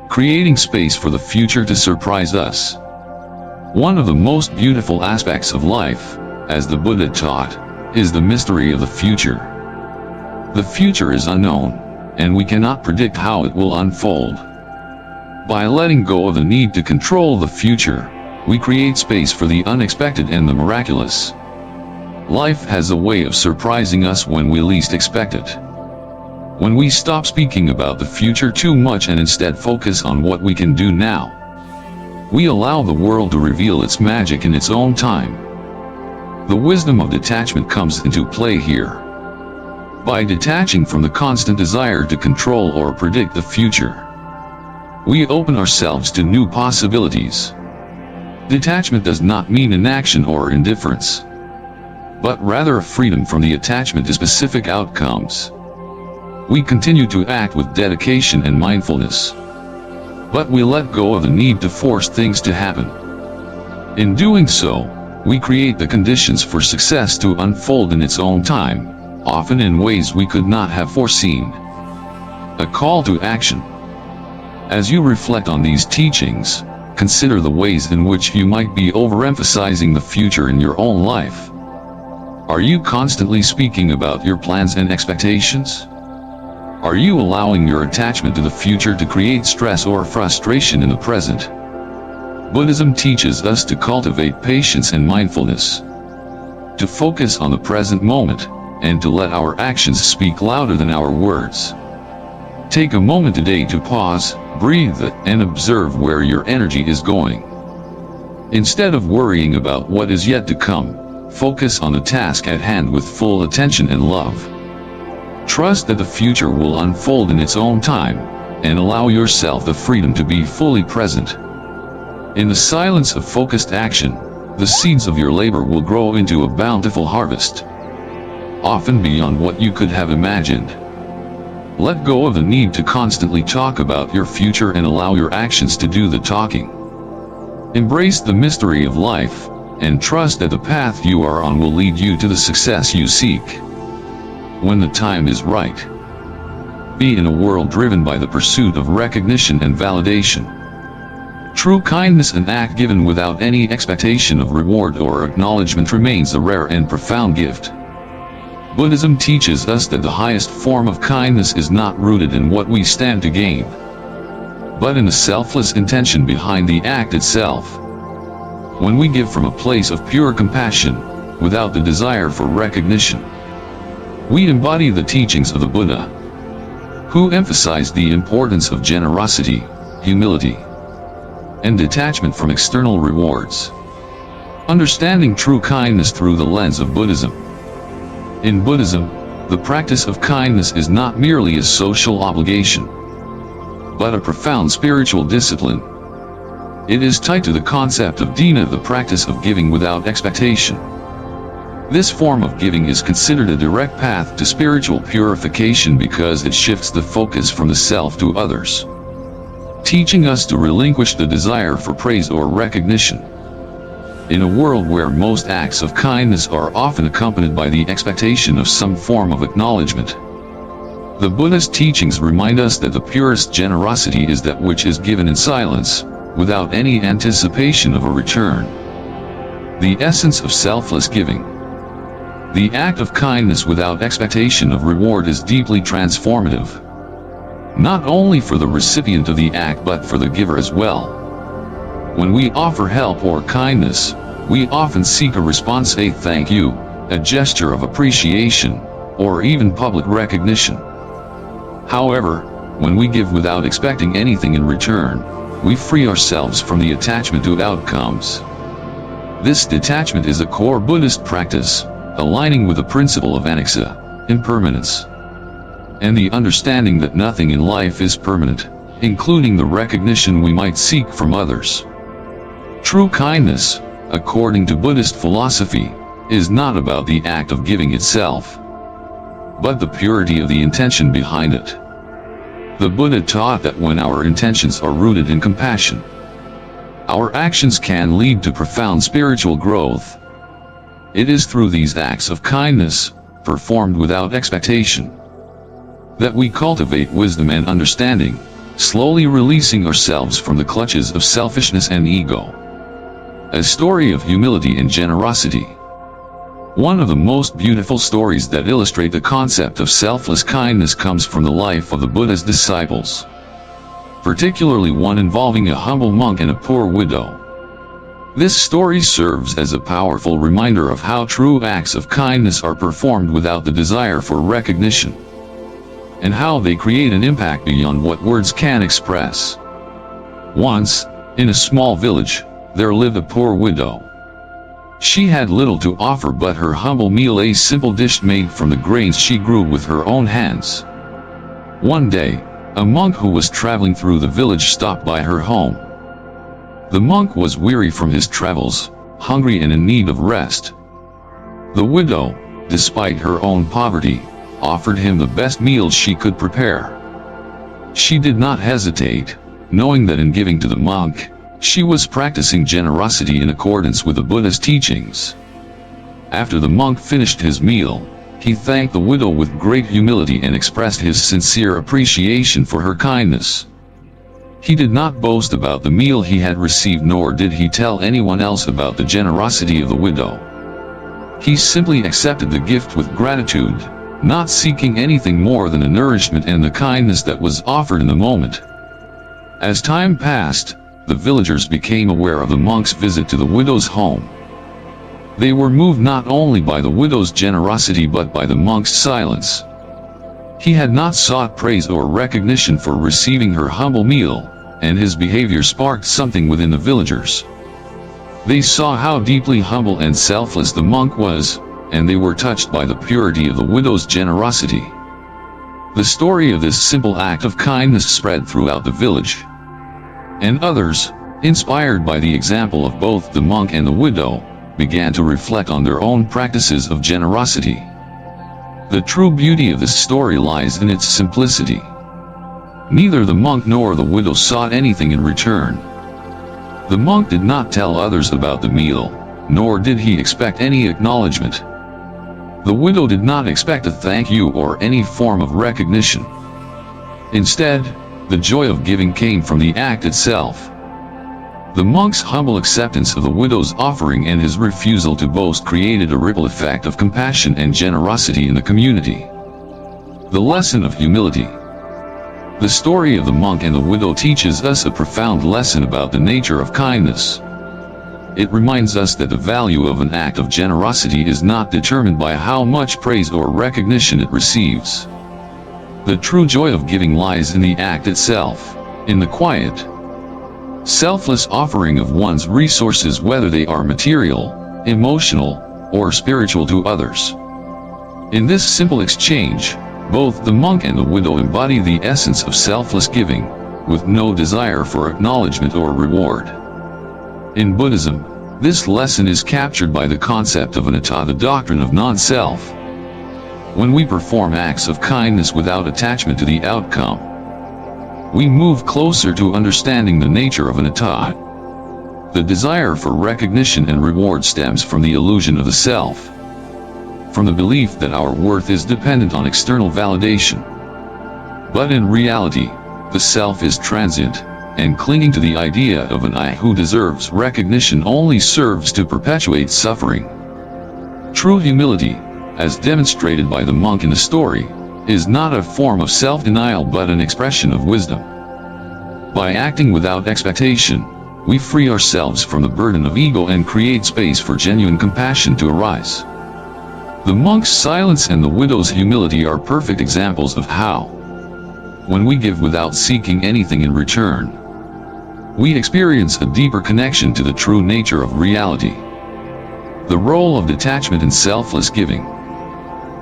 creating space for the future to surprise us. One of the most beautiful aspects of life, as the Buddha taught, is the mystery of the future. The future is unknown, and we cannot predict how it will unfold. By letting go of the need to control the future, we create space for the unexpected and the miraculous. Life has a way of surprising us when we least expect it. When we stop speaking about the future too much and instead focus on what we can do now, we allow the world to reveal its magic in its own time. The wisdom of detachment comes into play here. By detaching from the constant desire to control or predict the future, we open ourselves to new possibilities. Detachment does not mean inaction or indifference, but rather a freedom from the attachment to specific outcomes. We continue to act with dedication and mindfulness, but we let go of the need to force things to happen. In doing so, we create the conditions for success to unfold in its own time, often in ways we could not have foreseen. A call to action. As you reflect on these teachings, consider the ways in which you might be overemphasizing the future in your own life. Are you constantly speaking about your plans and expectations? Are you allowing your attachment to the future to create stress or frustration in the present? Buddhism teaches us to cultivate patience and mindfulness, to focus on the present moment, and to let our actions speak louder than our words. Take a moment today to pause, breathe, and observe where your energy is going. Instead of worrying about what is yet to come, focus on the task at hand with full attention and love. Trust that the future will unfold in its own time, and allow yourself the freedom to be fully present. In the silence of focused action, the seeds of your labor will grow into a bountiful harvest, often beyond what you could have imagined. Let go of the need to constantly talk about your future and allow your actions to do the talking. Embrace the mystery of life, and trust that the path you are on will lead you to the success you seek. When the time is right. Be in a world driven by the pursuit of recognition and validation. True kindness, an act given without any expectation of reward or acknowledgement, remains a rare and profound gift. Buddhism teaches us that the highest form of kindness is not rooted in what we stand to gain, but in the selfless intention behind the act itself. When we give from a place of pure compassion, without the desire for recognition, we embody the teachings of the Buddha, who emphasized the importance of generosity, humility, and detachment from external rewards. Understanding true kindness through the lens of Buddhism. In Buddhism, the practice of kindness is not merely a social obligation, but a profound spiritual discipline. It is tied to the concept of dana, the practice of giving without expectation. This form of giving is considered a direct path to spiritual purification because it shifts the focus from the self to others, teaching us to relinquish the desire for praise or recognition. In a world where most acts of kindness are often accompanied by the expectation of some form of acknowledgement, the Buddhist teachings remind us that the purest generosity is that which is given in silence, without any anticipation of a return. The essence of selfless giving. The act of kindness without expectation of reward is deeply transformative, not only for the recipient of the act but for the giver as well. When we offer help or kindness, we often seek a response, a thank you, a gesture of appreciation, or even public recognition. However, when we give without expecting anything in return, we free ourselves from the attachment to outcomes. This detachment is a core Buddhist practice, aligning with the principle of anicca, impermanence, and the understanding that nothing in life is permanent, including the recognition we might seek from others. True kindness, according to Buddhist philosophy, is not about the act of giving itself, but the purity of the intention behind it. The Buddha taught that when our intentions are rooted in compassion, our actions can lead to profound spiritual growth. It is through these acts of kindness, performed without expectation, that we cultivate wisdom and understanding, slowly releasing ourselves from the clutches of selfishness and ego. A story of humility and generosity. One of the most beautiful stories that illustrate the concept of selfless kindness comes from the life of the Buddha's disciples, particularly one involving a humble monk and a poor widow. This story serves as a powerful reminder of how true acts of kindness are performed without the desire for recognition, and how they create an impact beyond what words can express. Once, in a small village, there lived a poor widow. She had little to offer but her humble meal, a simple dish made from the grains she grew with her own hands. One day, a monk who was traveling through the village stopped by her home. The monk was weary from his travels, hungry and in need of rest. The widow, despite her own poverty, offered him the best meal she could prepare. She did not hesitate, knowing that in giving to the monk, she was practicing generosity in accordance with the Buddha's teachings. After the monk finished his meal, he thanked the widow with great humility and expressed his sincere appreciation for her kindness. He did not boast about the meal he had received, nor did he tell anyone else about the generosity of the widow. He simply accepted the gift with gratitude, not seeking anything more than the nourishment and the kindness that was offered in the moment. As time passed, the villagers became aware of the monk's visit to the widow's home. They were moved not only by the widow's generosity but by the monk's silence. He had not sought praise or recognition for receiving her humble meal, and his behavior sparked something within the villagers. They saw how deeply humble and selfless the monk was, and they were touched by the purity of the widow's generosity. The story of this simple act of kindness spread throughout the village, and others, inspired by the example of both the monk and the widow, began to reflect on their own practices of generosity. The true beauty of this story lies in its simplicity. Neither the monk nor the widow sought anything in return. The monk did not tell others about the meal, nor did he expect any acknowledgement. The widow did not expect a thank you or any form of recognition. Instead, the joy of giving came from the act itself. The monk's humble acceptance of the widow's offering and his refusal to boast created a ripple effect of compassion and generosity in the community. The lesson of humility. The story of the monk and the widow teaches us a profound lesson about the nature of kindness. It reminds us that the value of an act of generosity is not determined by how much praise or recognition it receives, The true joy of giving lies in the act itself, in the quiet, selfless offering of one's resources, whether they are material, emotional, or spiritual, to others. In this simple exchange, both the monk and the widow embody the essence of selfless giving, with no desire for acknowledgement or reward. In Buddhism, this lesson is captured by the concept of anatta, the doctrine of non-self. When we perform acts of kindness without attachment to the outcome, we move closer to understanding the nature of anatta. The desire for recognition and reward stems from the illusion of the self, from the belief that our worth is dependent on external validation. But in reality, the self is transient, and clinging to the idea of an I who deserves recognition only serves to perpetuate suffering. True humility, as demonstrated by the monk in the story, is not a form of self-denial but an expression of wisdom. By acting without expectation, we free ourselves from the burden of ego and create space for genuine compassion to arise. The monk's silence and the widow's humility are perfect examples of how, when we give without seeking anything in return, we experience a deeper connection to the true nature of reality. The role of detachment in selfless giving.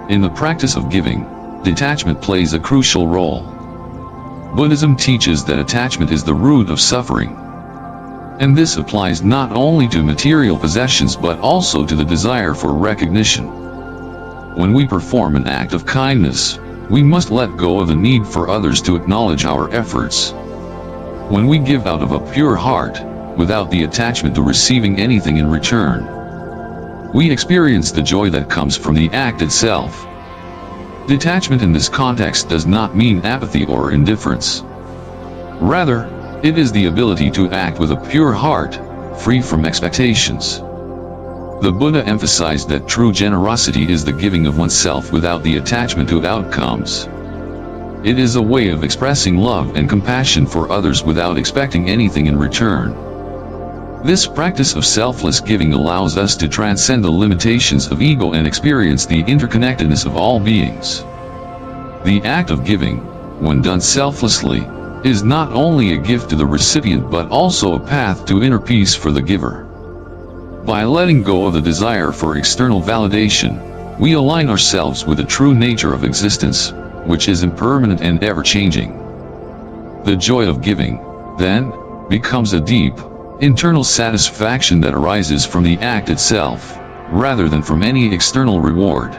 In the practice of giving, detachment plays a crucial role. Buddhism teaches that attachment is the root of suffering. And this applies not only to material possessions but also to the desire for recognition. When we perform an act of kindness, we must let go of the need for others to acknowledge our efforts. When we give out of a pure heart, without the attachment to receiving anything in return, we experience the joy that comes from the act itself. Detachment in this context does not mean apathy or indifference. Rather, it is the ability to act with a pure heart, free from expectations. The Buddha emphasized that true generosity is the giving of oneself without the attachment to outcomes. It is a way of expressing love and compassion for others without expecting anything in return. This practice of selfless giving allows us to transcend the limitations of ego and experience the interconnectedness of all beings. The act of giving, when done selflessly, is not only a gift to the recipient but also a path to inner peace for the giver. By letting go of the desire for external validation, we align ourselves with the true nature of existence, which is impermanent and ever-changing. The joy of giving, then, becomes a deep, internal satisfaction that arises from the act itself, rather than from any external reward.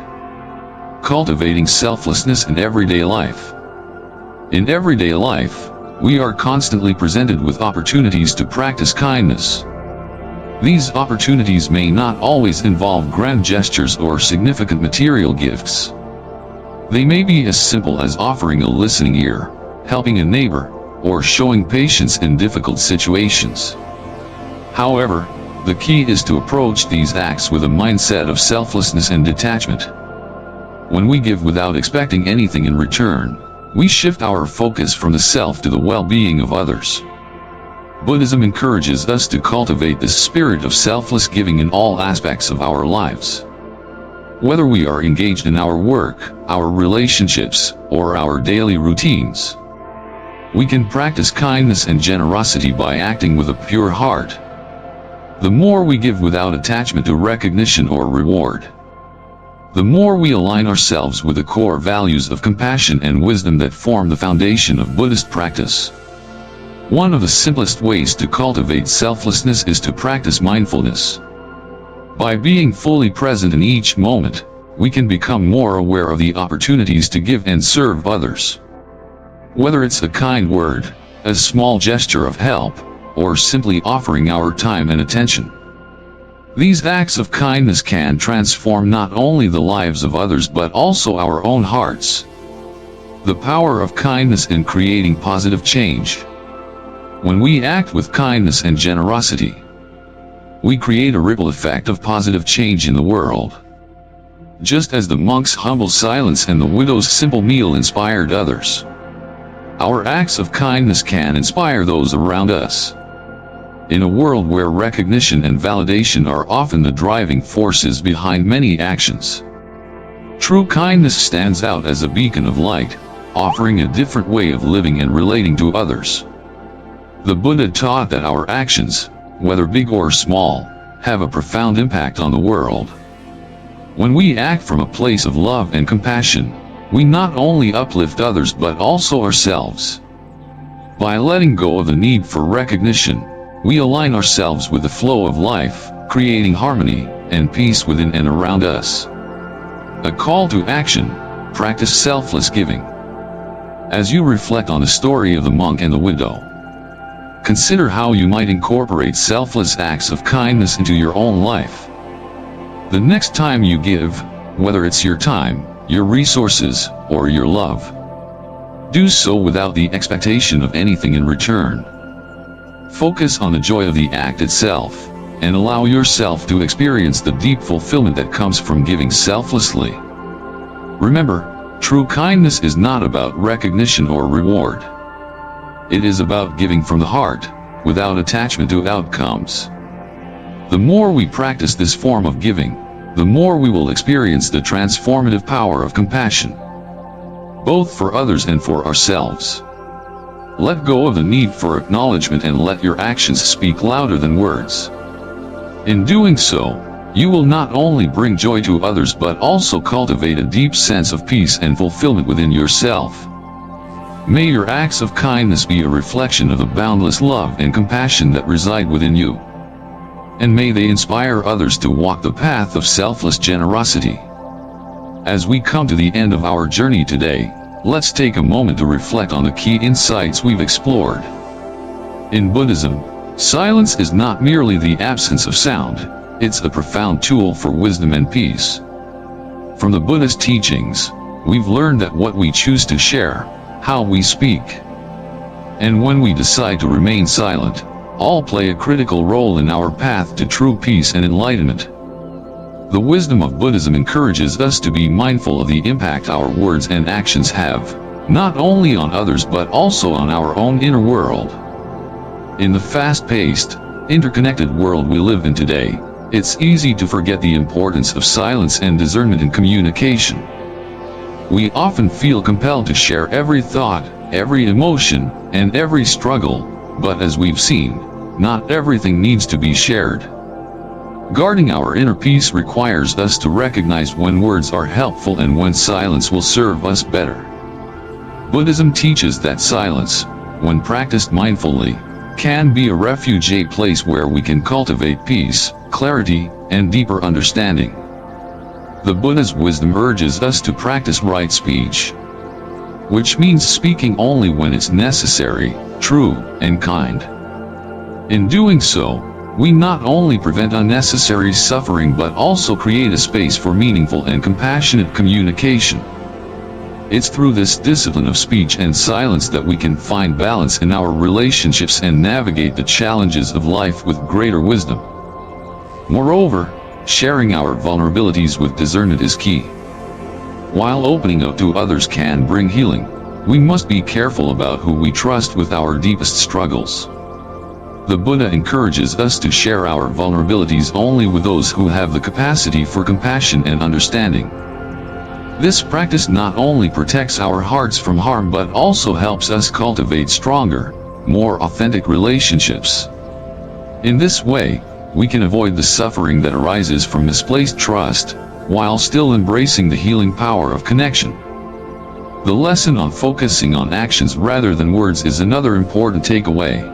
Cultivating selflessness in everyday life. In everyday life, we are constantly presented with opportunities to practice kindness. These opportunities may not always involve grand gestures or significant material gifts. They may be as simple as offering a listening ear, helping a neighbor, or showing patience in difficult situations. However, the key is to approach these acts with a mindset of selflessness and detachment. When we give without expecting anything in return, we shift our focus from the self to the well-being of others. Buddhism encourages us to cultivate this spirit of selfless giving in all aspects of our lives. Whether we are engaged in our work, our relationships, or our daily routines, we can practice kindness and generosity by acting with a pure heart. The more we give without attachment to recognition or reward, the more we align ourselves with the core values of compassion and wisdom that form the foundation of Buddhist practice. One of the simplest ways to cultivate selflessness is to practice mindfulness. By being fully present in each moment, we can become more aware of the opportunities to give and serve others. Whether it's a kind word, a small gesture of help, or simply offering our time and attention. These acts of kindness can transform not only the lives of others but also our own hearts. The power of kindness in creating positive change. When we act with kindness and generosity, we create a ripple effect of positive change in the world. Just as the monk's humble silence and the widow's simple meal inspired others, our acts of kindness can inspire those around us. In a world where recognition and validation are often the driving forces behind many actions, true kindness stands out as a beacon of light, offering a different way of living and relating to others. The Buddha taught that our actions, whether big or small, have a profound impact on the world. When we act from a place of love and compassion, we not only uplift others but also ourselves. By letting go of the need for recognition, we align ourselves with the flow of life, creating harmony and peace within and around us. A call to action: practice selfless giving. As you reflect on the story of the monk and the widow, consider how you might incorporate selfless acts of kindness into your own life. The next time you give, whether it's your time, your resources, or your love, do so without the expectation of anything in return. Focus on the joy of the act itself, and allow yourself to experience the deep fulfillment that comes from giving selflessly. Remember, true kindness is not about recognition or reward. It is about giving from the heart, without attachment to outcomes. The more we practice this form of giving, the more we will experience the transformative power of compassion, both for others and for ourselves. Let go of the need for acknowledgement and let your actions speak louder than words. In doing so, you will not only bring joy to others but also cultivate a deep sense of peace and fulfillment within yourself. May your acts of kindness be a reflection of the boundless love and compassion that reside within you. And may they inspire others to walk the path of selfless generosity. As we come to the end of our journey today, let's take a moment to reflect on the key insights we've explored. In Buddhism, silence is not merely the absence of sound, it's a profound tool for wisdom and peace. From the Buddhist teachings, we've learned that what we choose to share, how we speak, and when we decide to remain silent, all play a critical role in our path to true peace and enlightenment. The wisdom of Buddhism encourages us to be mindful of the impact our words and actions have, not only on others but also on our own inner world. In the fast-paced, interconnected world we live in today, it's easy to forget the importance of silence and discernment in communication. We often feel compelled to share every thought, every emotion, and every struggle, but as we've seen, not everything needs to be shared. Guarding our inner peace requires us to recognize when words are helpful and when silence will serve us better. Buddhism teaches that silence, when practiced mindfully, can be a refuge, a place where we can cultivate peace, clarity, and deeper understanding. The Buddha's wisdom urges us to practice right speech, which means speaking only when it's necessary, true, and kind. In doing so, we not only prevent unnecessary suffering but also create a space for meaningful and compassionate communication. It's through this discipline of speech and silence that we can find balance in our relationships and navigate the challenges of life with greater wisdom. Moreover, sharing our vulnerabilities with discernment is key. While opening up to others can bring healing, we must be careful about who we trust with our deepest struggles. The Buddha encourages us to share our vulnerabilities only with those who have the capacity for compassion and understanding. This practice not only protects our hearts from harm but also helps us cultivate stronger, more authentic relationships. In this way, we can avoid the suffering that arises from misplaced trust, while still embracing the healing power of connection. The lesson on focusing on actions rather than words is another important takeaway.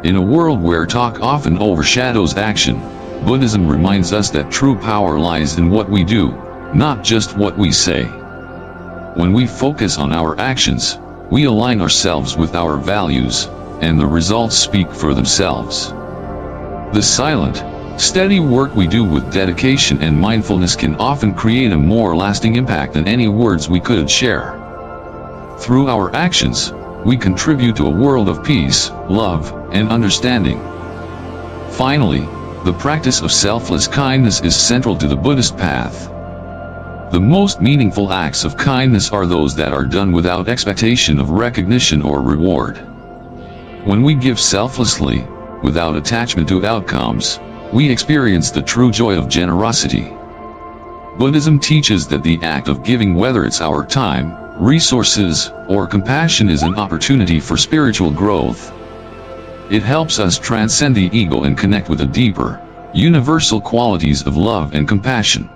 In a world where talk often overshadows action, Buddhism reminds us that true power lies in what we do, not just what we say. When we focus on our actions, we align ourselves with our values, and the results speak for themselves. The silent, steady work we do with dedication and mindfulness can often create a more lasting impact than any words we could share. Through our actions, we contribute to a world of peace, love, and understanding. Finally, the practice of selfless kindness is central to the Buddhist path. The most meaningful acts of kindness are those that are done without expectation of recognition or reward. When we give selflessly, without attachment to outcomes, we experience the true joy of generosity. Buddhism teaches that the act of giving, whether it's our time, resources, or compassion is an opportunity for spiritual growth. It helps us transcend the ego and connect with the deeper, universal qualities of love and compassion.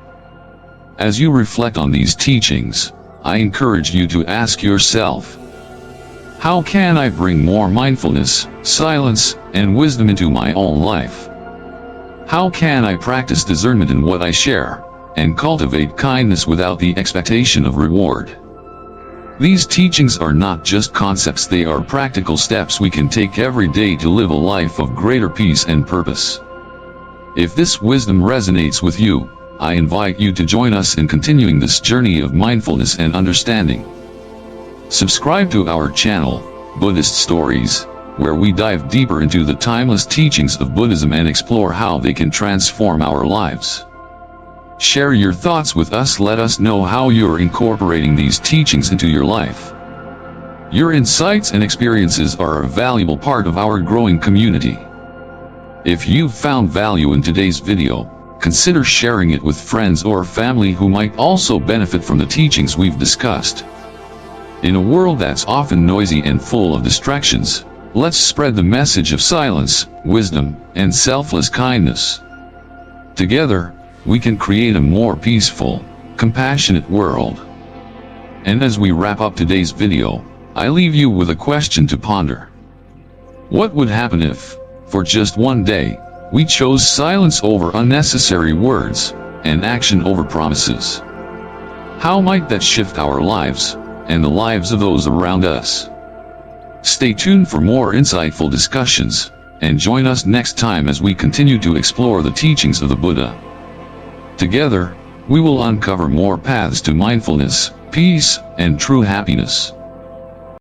As you reflect on these teachings, I encourage you to ask yourself, how can I bring more mindfulness, silence, and wisdom into my own life? How can I practice discernment in what I share, and cultivate kindness without the expectation of reward? These teachings are not just concepts, they are practical steps we can take every day to live a life of greater peace and purpose. If this wisdom resonates with you, I invite you to join us in continuing this journey of mindfulness and understanding. Subscribe to our channel, Buddhist Stories, where we dive deeper into the timeless teachings of Buddhism and explore how they can transform our lives. Share your thoughts with us. Let us know how you're incorporating these teachings into your life. Your insights and experiences are a valuable part of our growing community. If you've found value in today's video, consider sharing it with friends or family who might also benefit from the teachings we've discussed. In a world that's often noisy and full of distractions, let's spread the message of silence, wisdom, and selfless kindness. Together, we can create a more peaceful, compassionate world. And as we wrap up today's video, I leave you with a question to ponder. What would happen if, for just one day, we chose silence over unnecessary words, and action over promises? How might that shift our lives, and the lives of those around us? Stay tuned for more insightful discussions, and join us next time as we continue to explore the teachings of the Buddha. Together, we will uncover more paths to mindfulness, peace, and true happiness.